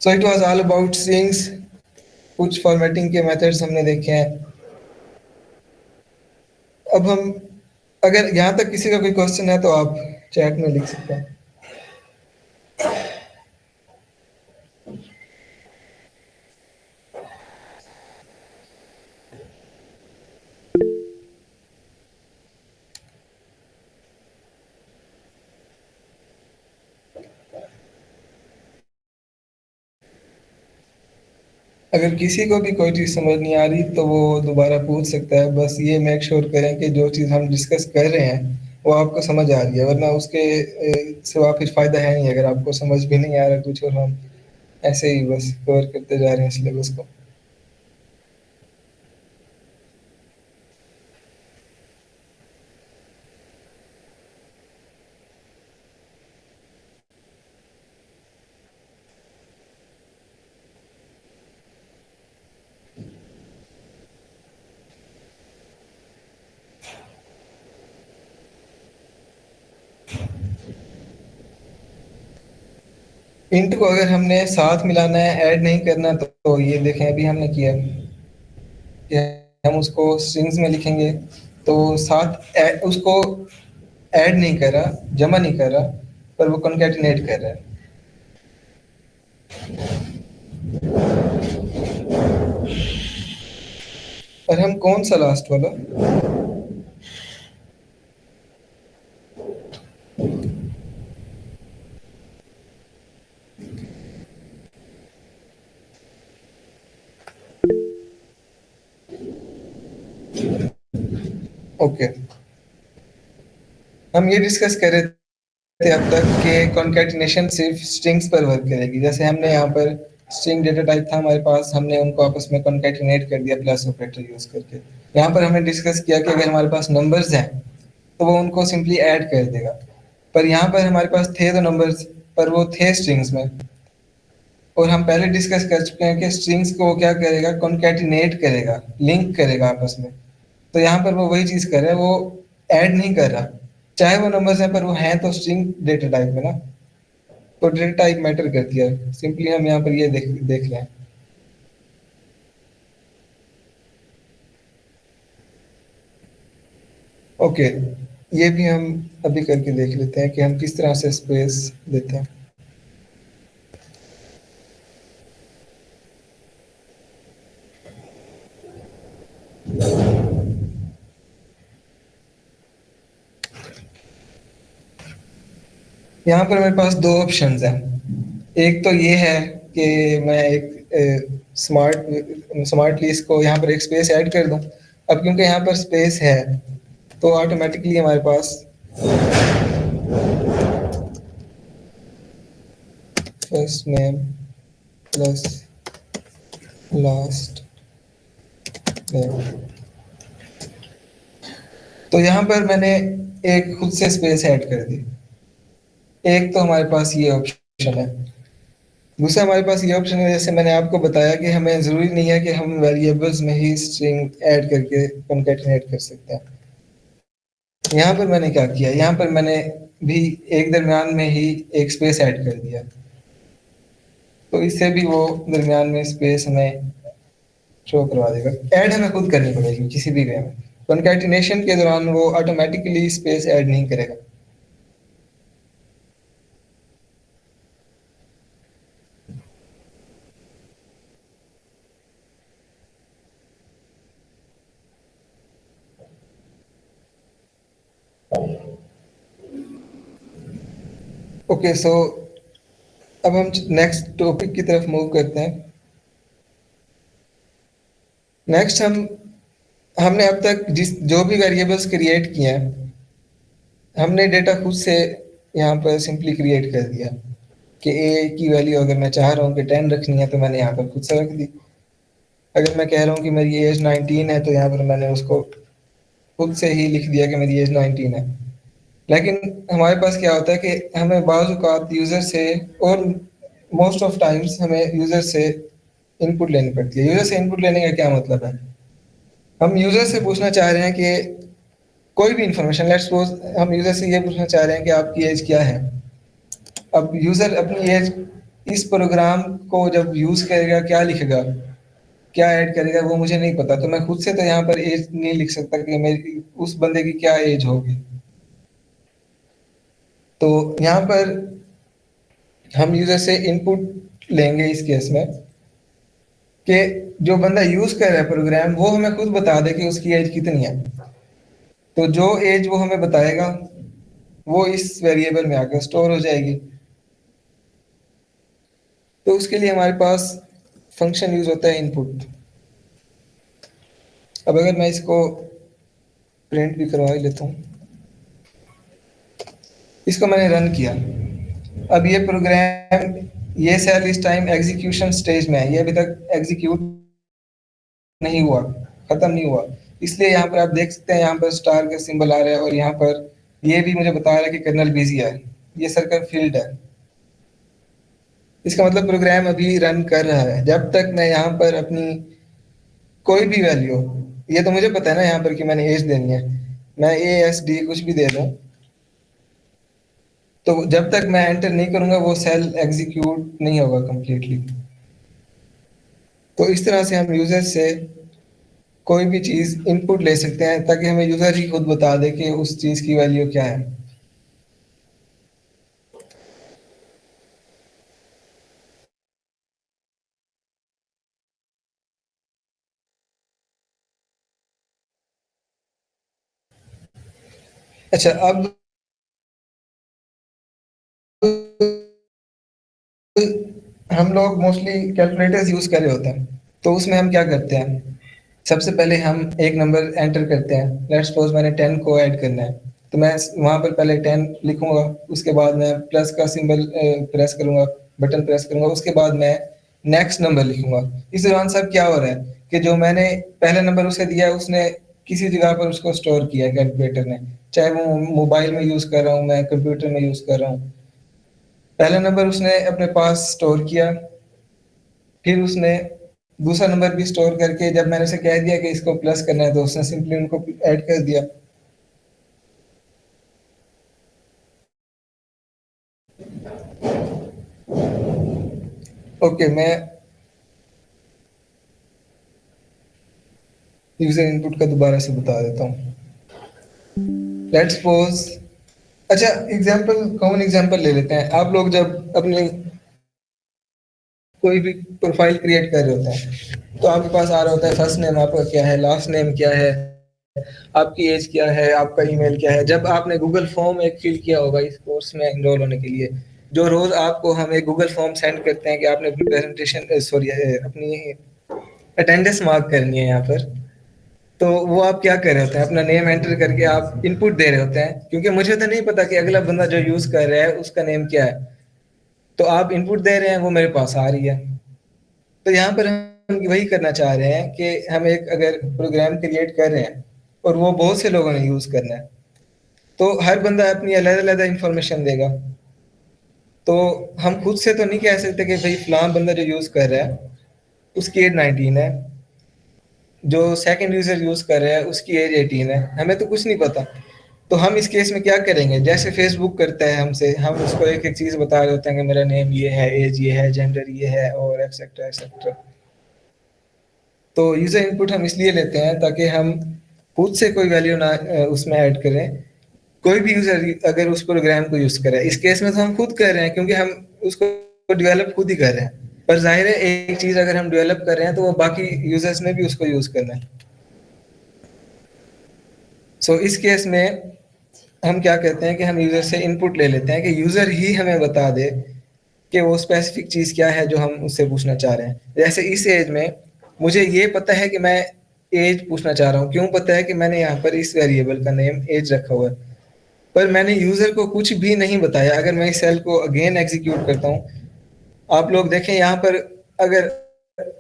So it was all about strings. कुछ फॉर्मेटिंग के मेथड्स हमने देखे हैं। अब हम, अगर यहाँ तक किसी का कोई क्वेश्चन है तो आप चैट में लिख सकते हैं। अगर किसी को भी कोई चीज़ समझ नहीं आ रही तो वो दोबारा पूछ सकता है। बस ये मेक श्योर करें कि जो चीज़ हम डिस्कस कर रहे हैं वो आपको समझ आ रही है, वरना उसके सिवा फिर फ़ायदा है नहीं अगर आपको समझ भी नहीं आ रहा कुछ और हम ऐसे ही बस कवर करते जा रहे हैं सिलेबस को। इंट को अगर हमने साथ मिलाना है, ऐड नहीं करना, तो ये देखें अभी हमने किया कि हम उसको स्ट्रिंग्स में लिखेंगे तो साथ उसको ऐड नहीं कर रहा, जमा नहीं कर रहा, पर वो कॉन्कैटिनेट कर रहा है। और हम कौन सा लास्ट वाला? ओके, हम ये डिस्कस कर रहे थे अब तक कि कॉन्कैटिनेशन सिर्फ स्ट्रिंग्स पर वर्क करेगी। जैसे हमने यहाँ पर स्ट्रिंग डेटा टाइप था हमारे पास, हमने उनको आपस में कॉन्कैटिनेट कर दिया प्लस ऑपरेटर यूज करके। यहाँ पर हमने डिस्कस किया कि अगर हमारे पास नंबर्स हैं तो वो उनको सिंपली ऐड कर देगा। पर यहाँ पर हमारे पास थे तो नंबर्स, पर वो थे स्ट्रिंग्स में। और हम पहले डिस्कस कर चुके हैं कि स्ट्रिंग्स को वो क्या करेगा, कॉन्कैटिनेट करेगा, लिंक करेगा आपस में। तो यहाँ पर वो वही चीज कर रहा है, वो ऐड नहीं कर रहा। चाहे वो नंबर्स हैं पर वो हैं तो स्ट्रिंग डेटा टाइप में ना, तो डेटा टाइप मैटर करती है। सिंपली हम यहाँ पर ये देख देख रहे हैं। ओके, ये भी हम अभी करके देख लेते हैं कि हम किस तरह से स्पेस देते हैं। यहाँ पर मेरे पास दो ऑप्शंस हैं। एक तो ये है कि मैं एक स्मार्टली इसको यहाँ पर एक स्पेस ऐड कर दूं। अब क्योंकि यहाँ पर स्पेस है तो ऑटोमेटिकली हमारे पास first name plus last name, तो यहाँ पर मैंने एक खुद से स्पेस ऐड कर दी। एक तो हमारे पास ये ऑप्शन है। दूसरा हमारे पास ये ऑप्शन है, जैसे मैंने आपको बताया कि हमें ज़रूरी नहीं है कि हम वेरिएबल्स में ही स्ट्रिंग ऐड करके कॉन्कैटिनेट कर सकते हैं। यहाँ पर मैंने क्या किया, यहाँ पर मैंने भी एक दरमियान में ही एक स्पेस ऐड कर दिया। तो इससे भी वो दरमियान में स्पेस हमें शो करवा देगा। ऐड हमें खुद करनी पड़ेगी किसी भी वे में। कॉन्कैटिनेशन के दौरान वो ऑटोमेटिकली स्पेस ऐड नहीं करेगा। ओके, सो अब हम नेक्स्ट टॉपिक की तरफ मूव करते हैं। नेक्स्ट हमने अब तक जिस जो भी वेरिएबल्स क्रिएट किए हैं, हमने डेटा खुद से यहाँ पर सिंपली क्रिएट कर दिया कि ए की वैल्यू अगर मैं चाह रहा हूँ कि 10 रखनी है तो मैंने यहाँ पर खुद से रख दी। अगर मैं कह रहा हूँ कि मेरी एज 19 है तो यहाँ पर मैंने उसको खुद से ही लिख दिया कि मेरी एज 19 है। लेकिन हमारे पास क्या होता है कि हमें बाज़ औक़ात यूज़र से, और मोस्ट ऑफ टाइम्स हमें यूज़र से इनपुट लेनी पड़ती है। यूज़र से इनपुट लेने का क्या मतलब है, हम यूज़र से पूछना चाह रहे हैं कि कोई भी इंफॉर्मेशन, लेट्स सपोज हम यूज़र से ये पूछना चाह रहे हैं कि आपकी एज क्या है। अब यूज़र अपनी एज इस प्रोग्राम को जब यूज़ करेगा क्या लिखेगा, क्या ऐड करेगा, वो मुझे नहीं पता। तो मैं खुद से तो यहाँ पर एज नहीं लिख सकता कि मेरी उस बंदे की क्या एज होगी। तो यहाँ पर हम यूज़र से इनपुट लेंगे इस केस में कि जो बंदा यूज़ कर रहा है प्रोग्राम वो हमें खुद बता दे कि उसकी एज कितनी है। तो जो एज वो हमें बताएगा वो इस वेरिएबल में आकर स्टोर हो जाएगी। तो उसके लिए हमारे पास फंक्शन यूज होता है इनपुट। अब अगर मैं इसको प्रिंट भी करवा ही लेता हूँ, इसको मैंने रन किया। अब ये प्रोग्राम, ये सेल इस टाइम एग्जीक्यूशन स्टेज में है, ये अभी तक एग्जीक्यूट नहीं हुआ, खत्म नहीं हुआ। इसलिए यहाँ पर आप देख सकते हैं, यहाँ पर स्टार का सिंबल आ रहा है और यहाँ पर ये भी मुझे बता रहा है कि कर्नल बिजी है, ये सर्कल फील्ड है। इसका मतलब प्रोग्राम अभी रन कर रहा है। जब तक मैं यहाँ पर अपनी कोई भी वैल्यू, ये तो मुझे पता है ना यहाँ पर कि मैंने एज देनी है, मैं ASD कुछ भी दे दूं, तो जब तक मैं एंटर नहीं करूंगा वो सेल एग्जीक्यूट नहीं होगा कंप्लीटली। तो इस तरह से हम यूजर से कोई भी चीज इनपुट ले सकते हैं ताकि हमें यूजर ही खुद बता दे कि उस चीज की वैल्यू क्या है। अच्छा, अब हम लोग मोस्टली कैलकुलेटर्स यूज कर रहे होते हैं, तो उसमें हम क्या करते हैं, सबसे पहले हम एक नंबर एंटर करते हैं। लेट्स सपोज मैंने 10 को ऐड करना है, तो मैं वहां पर पहले 10 लिखूंगा, उसके बाद मैं प्लस का सिंबल प्रेस करूंगा, बटन प्रेस करूंगा, उसके बाद मैं नेक्स्ट नंबर लिखूंगा। इस दौरान सब क्या हो रहा है कि जो मैंने पहला नंबर उसे दिया है, उसने किसी जगह पर उसको स्टोर किया है कैलकुलेटर ने, चाहे वो मोबाइल में यूज कर रहा हूँ, मैं कंप्यूटर में यूज कर रहा हूँ। पहला नंबर उसने अपने पास स्टोर किया, फिर उसने दूसरा नंबर भी स्टोर करके जब मैंने उसे कह दिया कि इसको प्लस करना है, तो उसने सिंपली उनको ऐड कर दिया। ओके, मैं यूजर इनपुट का दोबारा से बता देता हूँ। लेट्स सपोज, अच्छा एग्जांपल, कॉमन एग्जांपल ले लेते हैं। आप लोग जब अपनी कोई भी प्रोफाइल क्रिएट कर रहे होते हैं, तो आपके पास आ रहा होता है फर्स्ट नेम आपका क्या है, लास्ट नेम क्या है, आपकी एज क्या है, आपका ईमेल क्या है। जब आपने गूगल फॉर्म एक फिल किया होगा इस कोर्स में एनरोल होने के लिए, जो रोज आपको हम एक गूगल फॉर्म सेंड करते हैं कि आपने अपनी प्रेजेंटेशन सॉरी अपनी अटेंडेंस मार्क करनी है यहाँ पर, तो वो आप क्या कर रहे होते हैं, अपना नेम एंटर करके आप इनपुट दे रहे होते हैं, क्योंकि मुझे तो नहीं पता कि अगला बंदा जो यूज कर रहा है उसका नेम क्या है। तो आप इनपुट दे रहे हैं, वो मेरे पास आ रही है। तो यहाँ पर हम वही करना चाह रहे हैं कि हम एक अगर प्रोग्राम क्रिएट कर रहे हैं और वो बहुत से लोगों ने यूज करना है, तो हर बंदा अपनी अलग अलग इंफॉर्मेशन देगा। तो हम खुद से तो नहीं कह सकते कि भाई फलां बंदा जो यूज कर रहा है उसकी एज 19 है, जो सेकंड यूजर यूज कर रहा है उसकी एज 18 है, हमें तो कुछ नहीं पता। तो हम इस केस में क्या करेंगे, जैसे फेसबुक करता है हमसे, हम उसको एक एक चीज बता रहे होते हैं कि मेरा नेम ये है, एज ये है, जेंडर ये है, और एक्सेट्रा एक्सेट्रा। तो यूजर इनपुट हम इसलिए लेते हैं ताकि हम खुद से कोई वैल्यू ना उसमें ऐड करें। कोई भी यूजर अगर उस प्रोग्राम को यूज करे, इस केस में तो हम खुद कर रहे हैं क्योंकि हम उसको डेवलप खुद ही कर रहे हैं। पर जाहिर है एक चीज अगर हम डेवलप कर रहे हैं तो वो बाकी यूजर्स ने भी उसको यूज करना है। सो इस केस में हम क्या कहते हैं कि हम यूजर से इनपुट ले लेते हैं कि यूजर ही हमें बता दे कि वो स्पेसिफिक चीज क्या है जो हम उससे पूछना चाह रहे हैं। जैसे इस एज में मुझे ये पता है कि मैं एज पूछना चाह रहा हूँ, क्यों पता है कि मैंने यहाँ पर इस वेरिएबल का नेम एज रखा हुआ है, पर मैंने यूजर को कुछ भी नहीं बताया। अगर मैं इस सेल को अगेन एग्जीक्यूट करता हूँ, आप लोग देखें यहाँ पर, अगर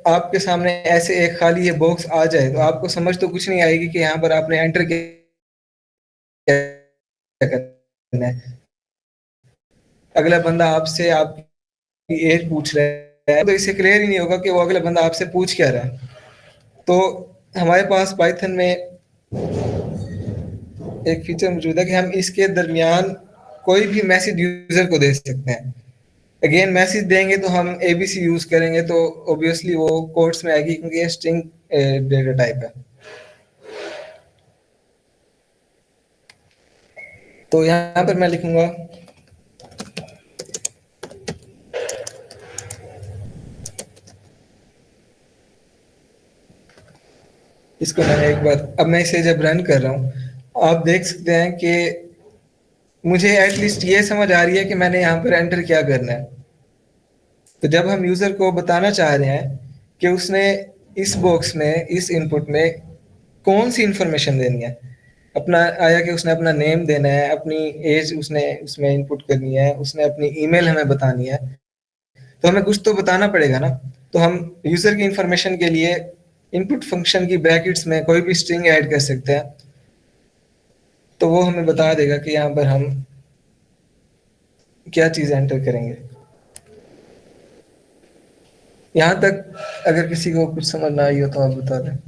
आपके सामने ऐसे एक खाली ये बॉक्स आ जाए तो आपको समझ तो कुछ नहीं आएगी कि यहाँ पर आपने एंटर किया करना है। अगला बंदा आपसे आपकी एज पूछ रहा है, तो इससे क्लियर ही नहीं होगा कि वो अगला बंदा आपसे पूछ क्या रहा है। तो हमारे पास पाइथन में एक फीचर मौजूद है कि हम इसके दरमियान कोई भी मैसेज यूजर को दे सकते हैं। अगेन मैसेज देंगे तो हम एबीसी यूज करेंगे, तो ऑब्वियसली वो कोट्स में आएगी क्योंकि ये स्ट्रिंग डेटा टाइप है। तो यहाँ पर मैं लिखूंगा, इसको मैंने एक बार, अब मैं इसे जब रन कर रहा हूँ, आप देख सकते हैं कि मुझे एटलीस्ट ये समझ आ रही है कि मैंने यहाँ पर एंटर क्या करना है। तो जब हम यूजर को बताना चाह रहे हैं कि उसने इस बॉक्स में, इस इनपुट में कौन सी इंफॉर्मेशन देनी है, अपना आया कि उसने अपना नेम देना है, अपनी एज उसने उसमें इनपुट करनी है, उसने अपनी ईमेल हमें बतानी है, तो हमें कुछ तो बताना पड़ेगा ना। तो हम यूजर की इंफॉर्मेशन के लिए इनपुट फंक्शन की ब्रैकेट्स में कोई भी स्ट्रिंग ऐड कर सकते हैं, तो वो हमें बता देगा कि यहाँ पर हम क्या चीज एंटर करेंगे। यहाँ तक अगर किसी को कुछ समझ ना आई हो तो आप बता दें।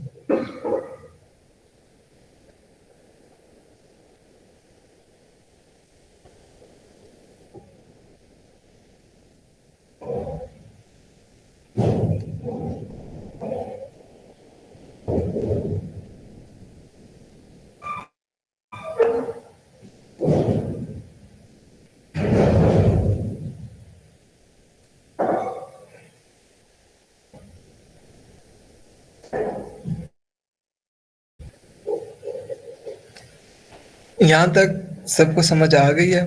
यहाँ तक सबको समझ आ गई है?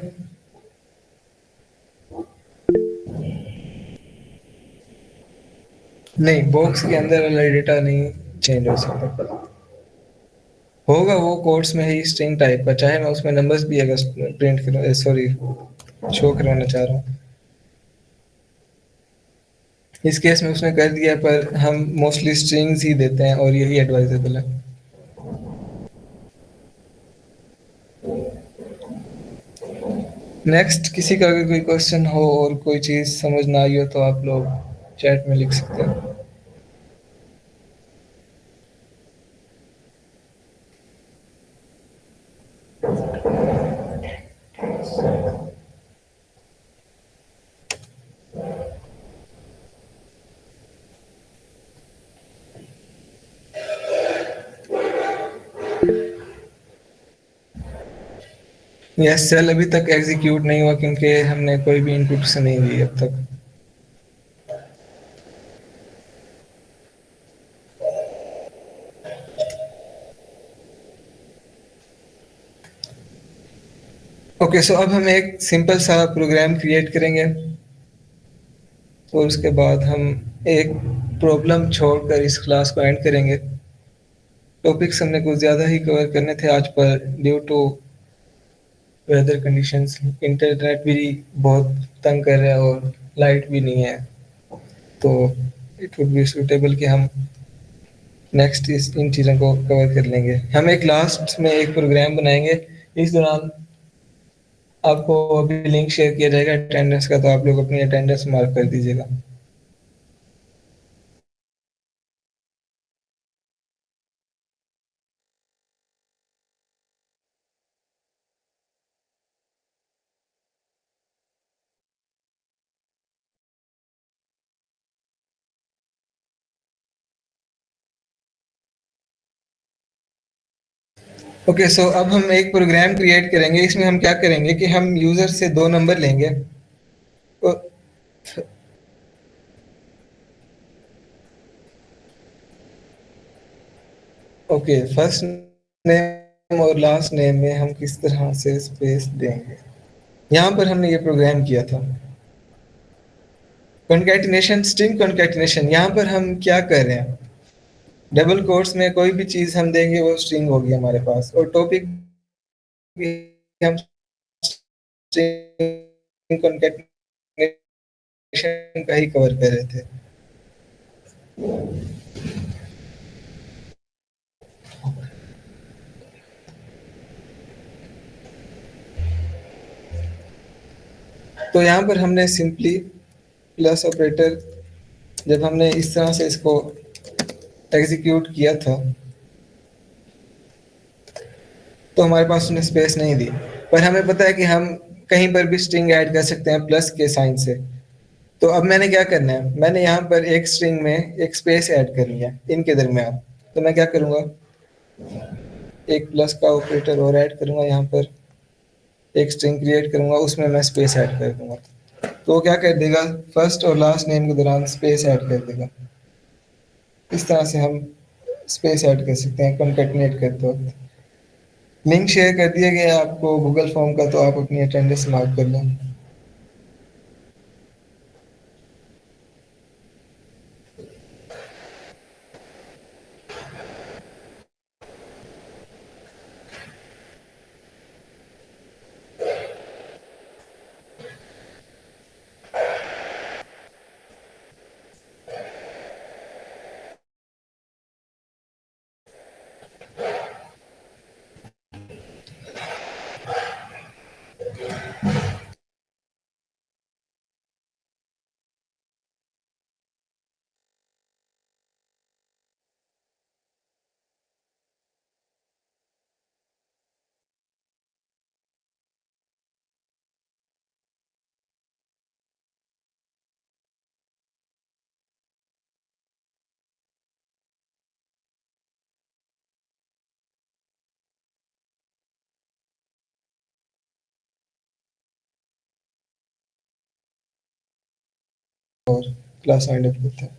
नहीं, बॉक्स के अंदर वाला डेटा नहीं चेंज हो सकता है। होगा वो कोट्स में ही स्ट्रिंग टाइप का, चाहे मैं उसमें नंबर्स भी अगर प्रिंट कर सॉरी शो करवाना चाह रहा हूँ। इस केस में उसने कर दिया, पर हम मोस्टली स्ट्रिंग्स ही देते हैं और यही एडवाइजेबल है। नेक्स्ट, किसी का अगर कोई क्वेश्चन हो और कोई चीज़ समझ ना आई हो तो आप लोग चैट में लिख सकते हैं। यह सेल अभी तक एग्जीक्यूट नहीं हुआ क्योंकि हमने कोई भी इनपुट से नहीं दी अब तक। ओके, सो अब हम एक सिंपल सा प्रोग्राम क्रिएट करेंगे और उसके बाद हम एक प्रॉब्लम छोड़कर इस क्लास को एंड करेंगे। टॉपिक्स हमने कुछ ज़्यादा ही कवर करने थे आज, पर due to weather conditions internet भी बहुत तंग कर रहा है और लाइट भी नहीं है, तो इट वुड बी सूटेबल कि हम नेक्स्ट इस इन चीज़ों को कवर कर लेंगे। हम एक लास्ट में एक प्रोग्राम बनाएंगे। इस दौरान आपको अभी लिंक शेयर किया जाएगा अटेंडेंस का, तो आप लोग अपनी अटेंडेंस मार्क कर दीजिएगा। ओके, सो अब हम एक प्रोग्राम क्रिएट करेंगे। इसमें हम क्या करेंगे कि हम यूजर से दो नंबर लेंगे। तो ओके, फर्स्ट नेम और लास्ट नेम में हम किस तरह से स्पेस देंगे, यहाँ पर हमने ये प्रोग्राम किया था। कॉन्कैटिनेशन, स्ट्रिंग कॉन्कैटिनेशन, यहाँ पर हम क्या कर रहे हैं, डबल कोट्स में कोई भी चीज हम देंगे वो स्ट्रिंग होगी हमारे पास, और टॉपिक भी हम स्ट्रिंग कॉन्कैटिनेशन का ही कवर कर रहे थे। तो यहाँ पर हमने सिंपली प्लस ऑपरेटर, जब हमने इस तरह से इसको एग्जीक्यूट किया था तो हमारे पास उसने स्पेस नहीं दी, पर हमें पता है कि हम कहीं पर भी स्ट्रिंग ऐड कर सकते हैं प्लस के साइन से। तो अब मैंने क्या करना है, मैंने यहाँ पर एक स्ट्रिंग में एक स्पेस ऐड करनी है इनके दरमियान। तो मैं क्या करूँगा, एक प्लस का ऑपरेटर और ऐड करूँगा, यहाँ पर एक स्ट्रिंग क्रिएट करूँगा, उसमें मैं स्पेस ऐड कर दूंगा। तो वो क्या कर देगा, फर्स्ट और लास्ट नेम के दौरान स्पेस ऐड कर देगा। इस तरह से हम स्पेस ऐड कर सकते हैं कॉन्कैटिनेट करते वक्त। लिंक शेयर कर दिया गया है आपको गूगल फॉर्म का, तो आप अपनी अटेंडेंस मार्क कर लें। और क्लास वाइंड अप करते हैं।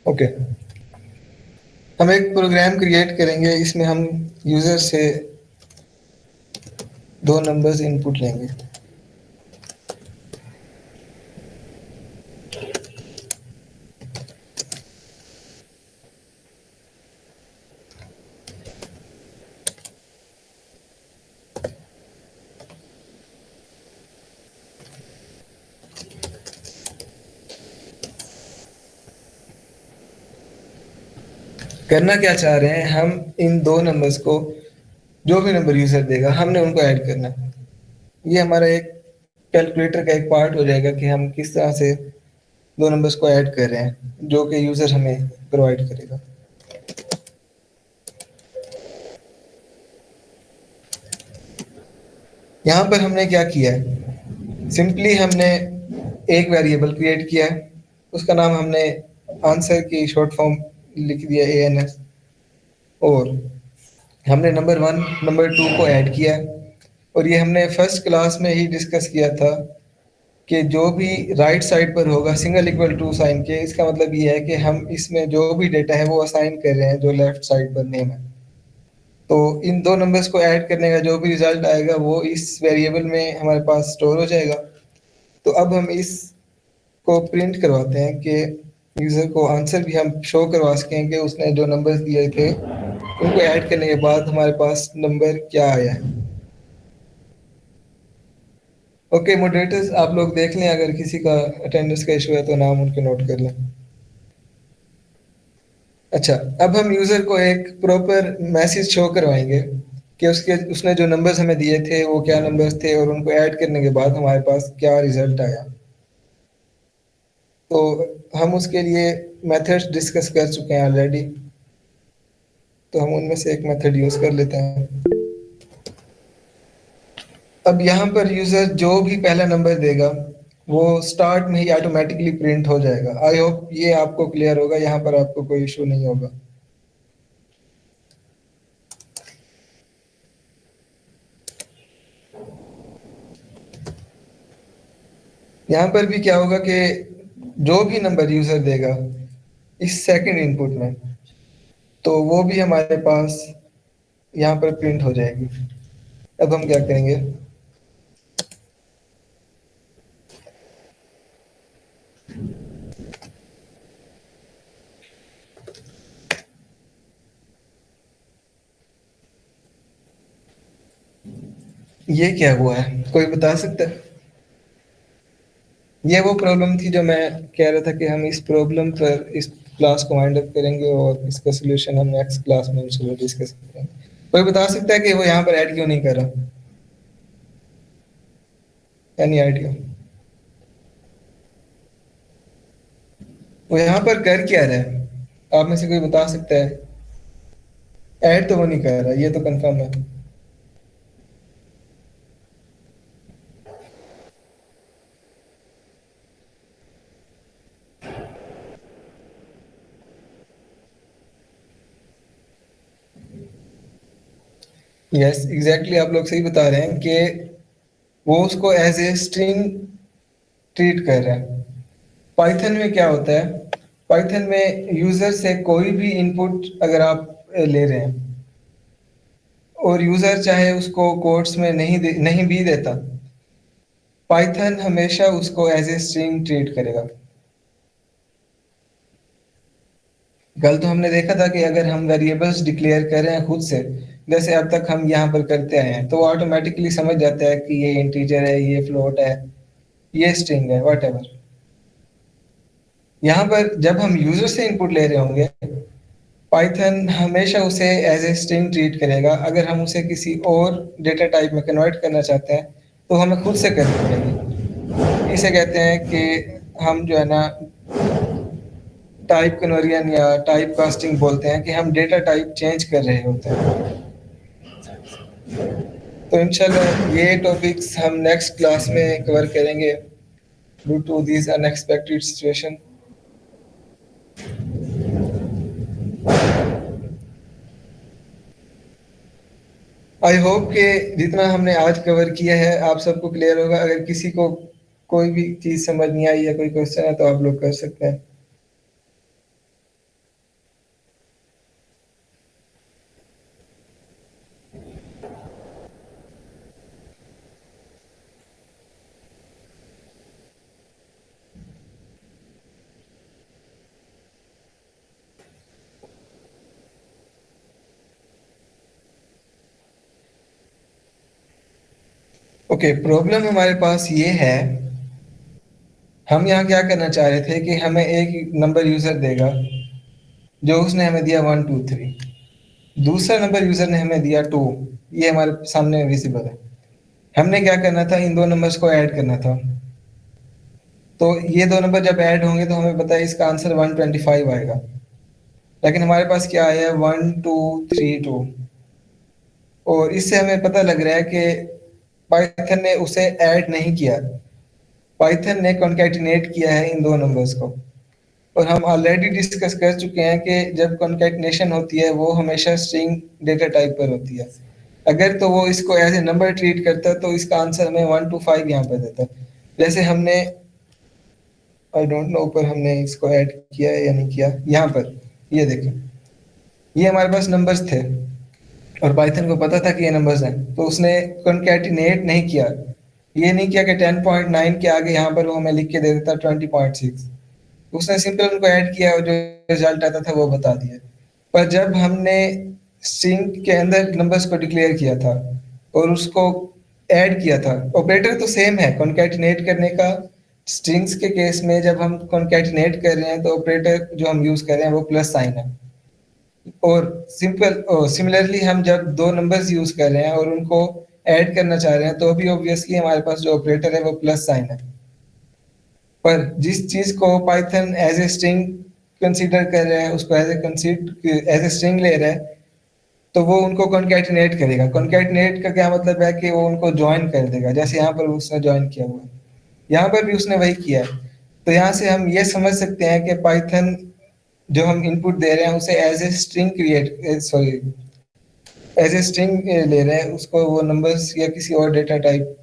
ओके, हम एक प्रोग्राम क्रिएट करेंगे। इसमें हम यूजर से दो नंबर्स इनपुट लेंगे। करना क्या चाह रहे हैं हम, इन दो नंबर्स को, जो भी नंबर यूजर देगा हमने उनको ऐड करना है। ये हमारा एक कैलकुलेटर का एक पार्ट हो जाएगा कि हम किस तरह से दो नंबर्स को ऐड कर रहे हैं, जो कि यूजर हमें प्रोवाइड करेगा। यहाँ पर हमने क्या किया है, सिंपली हमने एक वेरिएबल क्रिएट किया है, उसका नाम हमने आंसर की शॉर्ट फॉर्म लिख दिया ANS, और हमने नंबर वन नंबर टू को ऐड किया है। और ये हमने फर्स्ट क्लास में ही डिस्कस किया था कि जो भी राइट साइड पर होगा सिंगल इक्वल टू साइन के, इसका मतलब ये है कि हम इसमें जो भी डेटा है वो असाइन कर रहे हैं जो लेफ्ट साइड पर नेम है। तो इन दो नंबर्स को ऐड करने का जो भी रिजल्ट आएगा वो इस वेरिएबल में हमारे पास स्टोर हो जाएगा। तो अब हम इसको प्रिंट करवाते हैं कि यूजर को आंसर भी हम शो करवा सकें कि उसने जो नंबर्स दिए थे उनको ऐड करने के बाद हमारे पास नंबर क्या आया है। ओके मॉडरेटर्स, आप लोग देख लें, अगर किसी का अटेंडेंस का इशू है तो नाम उनके नोट कर लें। अच्छा, अब हम यूजर को एक प्रॉपर मैसेज शो करवाएंगे कि उसके उसने जो नंबर्स हमें दिए थे वो क्या नंबर्स थे, और उनको ऐड करने के बाद हमारे पास क्या रिजल्ट आया। तो हम उसके लिए मेथड्स डिस्कस कर चुके हैं ऑलरेडी, तो हम उनमें से एक मेथड यूज कर लेते हैं। अब यहाँ पर यूजर जो भी पहला नंबर देगा वो स्टार्ट में ही ऑटोमेटिकली प्रिंट हो जाएगा। आई होप ये आपको क्लियर होगा, यहाँ पर आपको कोई इशू नहीं होगा। यहाँ पर भी क्या होगा कि जो भी नंबर यूजर देगा इस सेकंड इनपुट में, तो वो भी हमारे पास यहाँ पर प्रिंट हो जाएगी। अब हम क्या करेंगे, ये क्या हुआ है कोई बता सकता है? ये वो प्रॉब्लम थी जो मैं कह रहा था कि हम इस प्रॉब्लम पर इस क्लास को वाइंड अप करेंगे और इसका सोल्यूशन हम नेक्स्ट क्लास में इंशाल्लाह डिस्कस करेंगे। कोई बता सकता है कि वो यहाँ पर ऐड क्यों नहीं कर रहा? Any idea? वो यहाँ पर कर क्या रहा है, आप में से कोई बता सकता है? ऐड तो वो नहीं कर रहा, ये तो कंफर्म है। यस एग्जैक्टली, आप लोग सही बता रहे हैं कि वो उसको एज ए स्ट्रिंग ट्रीट कर रहा है। पाइथन में क्या होता है, पाइथन में यूजर से कोई भी इनपुट अगर आप ले रहे हैं और यूजर चाहे उसको कोट्स में नहीं भी देता, पाइथन हमेशा उसको एज ए स्ट्रिंग ट्रीट करेगा। कल तो हमने देखा था कि अगर हम वेरिएबल्स डिक्लेयर कर रहे हैं खुद से, जैसे अब तक हम यहाँ पर करते आए हैं, तो वो ऑटोमेटिकली समझ जाता है कि ये इंटीजर है, ये फ्लोट है, ये स्ट्रिंग है, वट एवर। यहाँ पर जब हम यूजर से इनपुट ले रहे होंगे, पाइथन हमेशा उसे एज ए स्ट्रिंग ट्रीट करेगा। अगर हम उसे किसी और डेटा टाइप में कन्वर्ट करना चाहते हैं तो हमें खुद से करनी पड़ेगी। इसे कहते हैं कि हम जो है ना टाइप कन्वर्जन या टाइप कास्टिंग बोलते हैं, कि हम डेटा टाइप चेंज कर रहे होते हैं। तो इंशाल्लाह ये टॉपिक्स हम नेक्स्ट क्लास में कवर करेंगे due to this unexpected situation. I hope कि जितना हमने आज कवर किया है आप सबको क्लियर होगा। अगर किसी को कोई भी चीज़ समझ नहीं आई या कोई क्वेश्चन है तो आप लोग कर सकते हैं। ओके, प्रॉब्लम हमारे पास ये है, हम यहाँ क्या करना चाह रहे थे कि हमें एक नंबर यूजर देगा जो उसने हमें दिया 1 2 3, दूसरा नंबर यूजर ने हमें दिया 2, ये हमारे सामने विजिबल है। हमने क्या करना था, इन दो नंबर्स को ऐड करना था। तो ये दो नंबर जब ऐड होंगे तो हमें पता है इसका आंसर 125 आएगा। लेकिन हमारे पास क्या आया, 1 2 3 2, और इससे हमें पता लग रहा है कि पाइथन ने उसे ऐड नहीं किया, पाइथन ने कॉन्कैटिनेट किया है इन दो नंबर्स को। और हम ऑलरेडी डिस्कस कर चुके हैं कि जब कॉन्कैटिनेशन होती है वो हमेशा स्ट्रिंग डेटा टाइप पर होती है। अगर तो वो इसको एज ए नंबर ट्रीट करता है तो इसका आंसर हमें 1 2 5 यहाँ पर देता है। जैसे हमने, आई डोंट नो पर हमने इसको ऐड किया है या नहीं किया, यहाँ पर ये देखें, ये हमारे पास नंबर्स थे और पाइथन को पता था कि ये नंबर्स हैं, तो उसने कॉन्कैटिनेट नहीं किया। ये नहीं किया कि 10.9 के आगे यहाँ पर वो हमें लिख के दे देता 20.6। उसने सिंपल उनको ऐड किया और जो रिजल्ट आता था वो बता दिया। पर जब हमने स्ट्रिंग के अंदर नंबर्स को डिक्लेयर किया था और उसको ऐड किया था, ऑपरेटर तो सेम है कॉन्कैटिनेट करने का। स्ट्रिंग्स के केस में जब हम कॉन्कैटिनेट कर रहे हैं तो ऑपरेटर जो हम यूज कर रहे हैं वो प्लस साइन है। और सिंपल सिमिलरली हम जब दो नंबर्स यूज कर रहे हैं और उनको ऐड करना चाह रहे हैं तो भी ऑब्वियसली हमारे पास जो ऑपरेटर है वो प्लस साइन है। पर जिस चीज को Python as a string consider कर रहा है, उसको एज ए स्ट्रिंग ले रहा है, तो वो उनको कॉन्कैटिनेट करेगा। कॉन्कैटिनेट का क्या मतलब है कि वो उनको ज्वाइन कर देगा, जैसे यहाँ पर उसने ज्वाइन किया हुआ है, यहाँ पर भी उसने वही किया है। तो यहाँ से हम ये समझ सकते हैं कि पाइथन जो हम इनपुट दे रहे हैं उसे as a string create sorry as a string ले रहे हैं, उसको वो नंबर्स या किसी और डेटा टाइप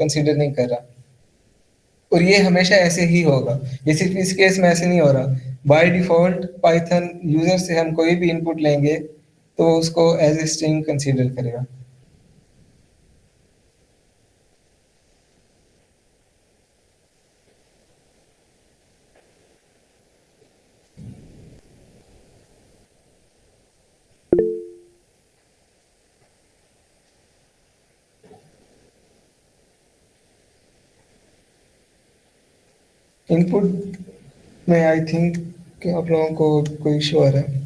कंसीडर नहीं कर रहा। और ये हमेशा ऐसे ही होगा, ये सिर्फ इस केस में ऐसे नहीं हो रहा। बाय डिफॉल्ट पाइथन यूजर से हम कोई भी इनपुट लेंगे तो उसको एज ए स्ट्रिंग कंसीडर करेगा। इनपुट में आई थिंक कि आप लोगों को कोई इशू आ रहा है।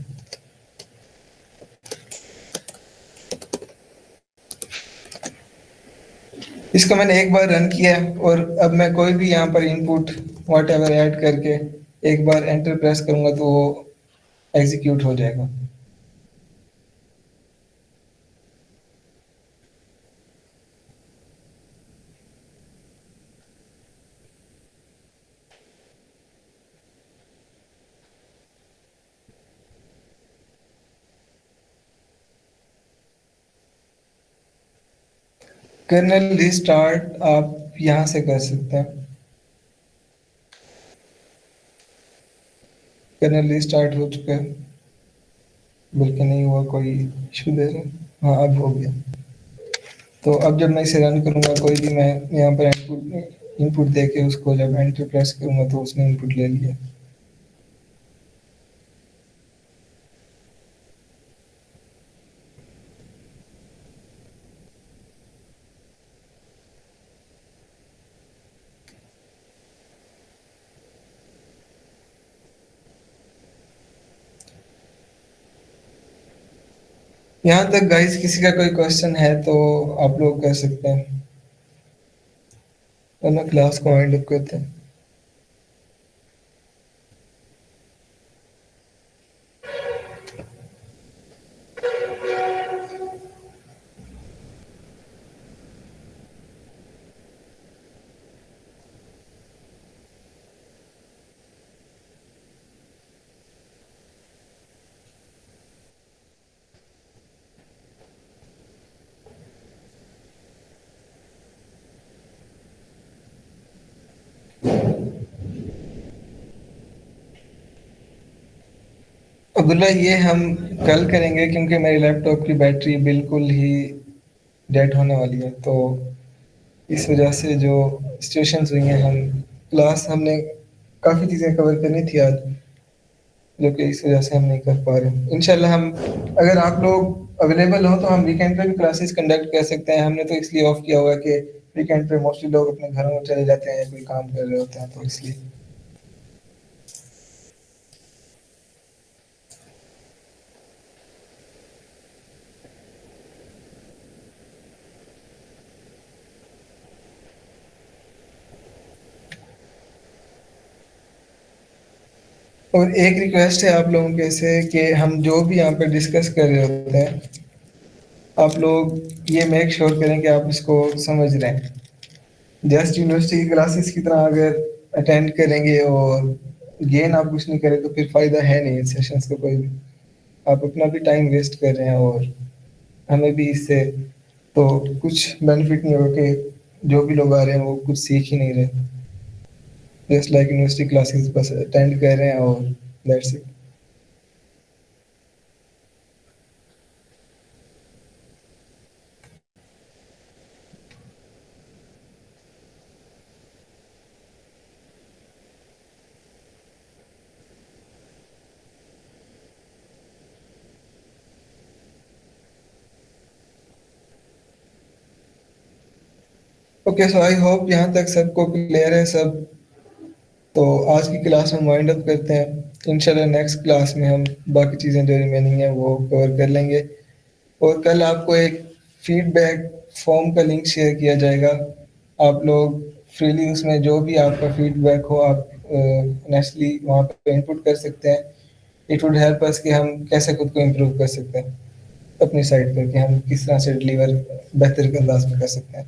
इसको मैंने एक बार रन किया है और अब मैं कोई भी यहाँ पर इनपुट वॉट एवर ऐड करके एक बार एंटर प्रेस करूंगा तो वो एग्जीक्यूट हो जाएगा। कर्नल रिस्टार्ट आप यहाँ से कर सकते हैं। कर्नल रिस्टार्ट हो चुका है, बल्कि नहीं हुआ, कोई इशू दे रहा है। हाँ अब हो गया। तो अब जब मैं इसे रन करूंगा, कोई भी मैं यहाँ पर इनपुट इनपुट दे के उसको जब एंटर प्रेस करूंगा तो उसने इनपुट ले लिया। यहाँ तक गाइस किसी का कोई क्वेश्चन है तो आप लोग कर सकते हैं, वरना क्लास को वाइंड अप करते हैं। अब्दुल्ला ये हम कल करेंगे क्योंकि मेरी लैपटॉप की बैटरी बिल्कुल ही डेड होने वाली है। तो इस वजह से जो सिचुएशंस हुई हैं, हम क्लास हमने काफ़ी चीज़ें कवर करनी थी आज, जो कि इस वजह से हम नहीं कर पा रहे। इंशाल्लाह हम, अगर आप लोग अवेलेबल हो तो हम वीकेंड पे भी क्लासेस कंडक्ट कर सकते हैं। हमने तो इसलिए ऑफ किया हुआ है कि वीकेंड पे मोस्टली लोग अपने घरों में चले जाते हैं या कोई काम कर रहे होते हैं, तो इसलिए। और एक रिक्वेस्ट है आप लोगों के से कि हम जो भी यहाँ पे डिस्कस कर रहे होते हैं, आप लोग ये मेक श्योर करें कि आप इसको समझ रहे हैं। जस्ट यूनिवर्सिटी की क्लासेस की तरह अगर अटेंड करेंगे और गेन आप कुछ नहीं करें तो फिर फायदा है नहीं इन सेशंस का कोई भी। आप अपना भी टाइम वेस्ट कर रहे हैं और हमें भी इससे तो कुछ बेनिफिट नहीं होगा कि जो भी लोग आ रहे हैं वो कुछ सीख ही नहीं रहे। जस्ट लाइक यूनिवर्सिटी क्लासेस बस अटेंड कर रहे हैं और that's it. Okay, so I hope यहाँ तक सबको क्लियर है सब। तो आज की क्लास हम वाइंड अप करते हैं। इंशाल्लाह नेक्स्ट क्लास में हम बाकी चीज़ें जो रिमेनिंग है वो कवर कर लेंगे। और कल आपको एक फीडबैक फॉर्म का लिंक शेयर किया जाएगा। आप लोग फ्रीली उसमें जो भी आपका फीडबैक हो आप नेस्टली वहाँ पे इनपुट कर सकते हैं। इट वुड हेल्प अस कि हम कैसे खुद को इम्प्रूव कर सकते हैं अपनी साइड पर, कि हम किस तरह से डिलीवर बेहतर अंदाज में कर सकते हैं।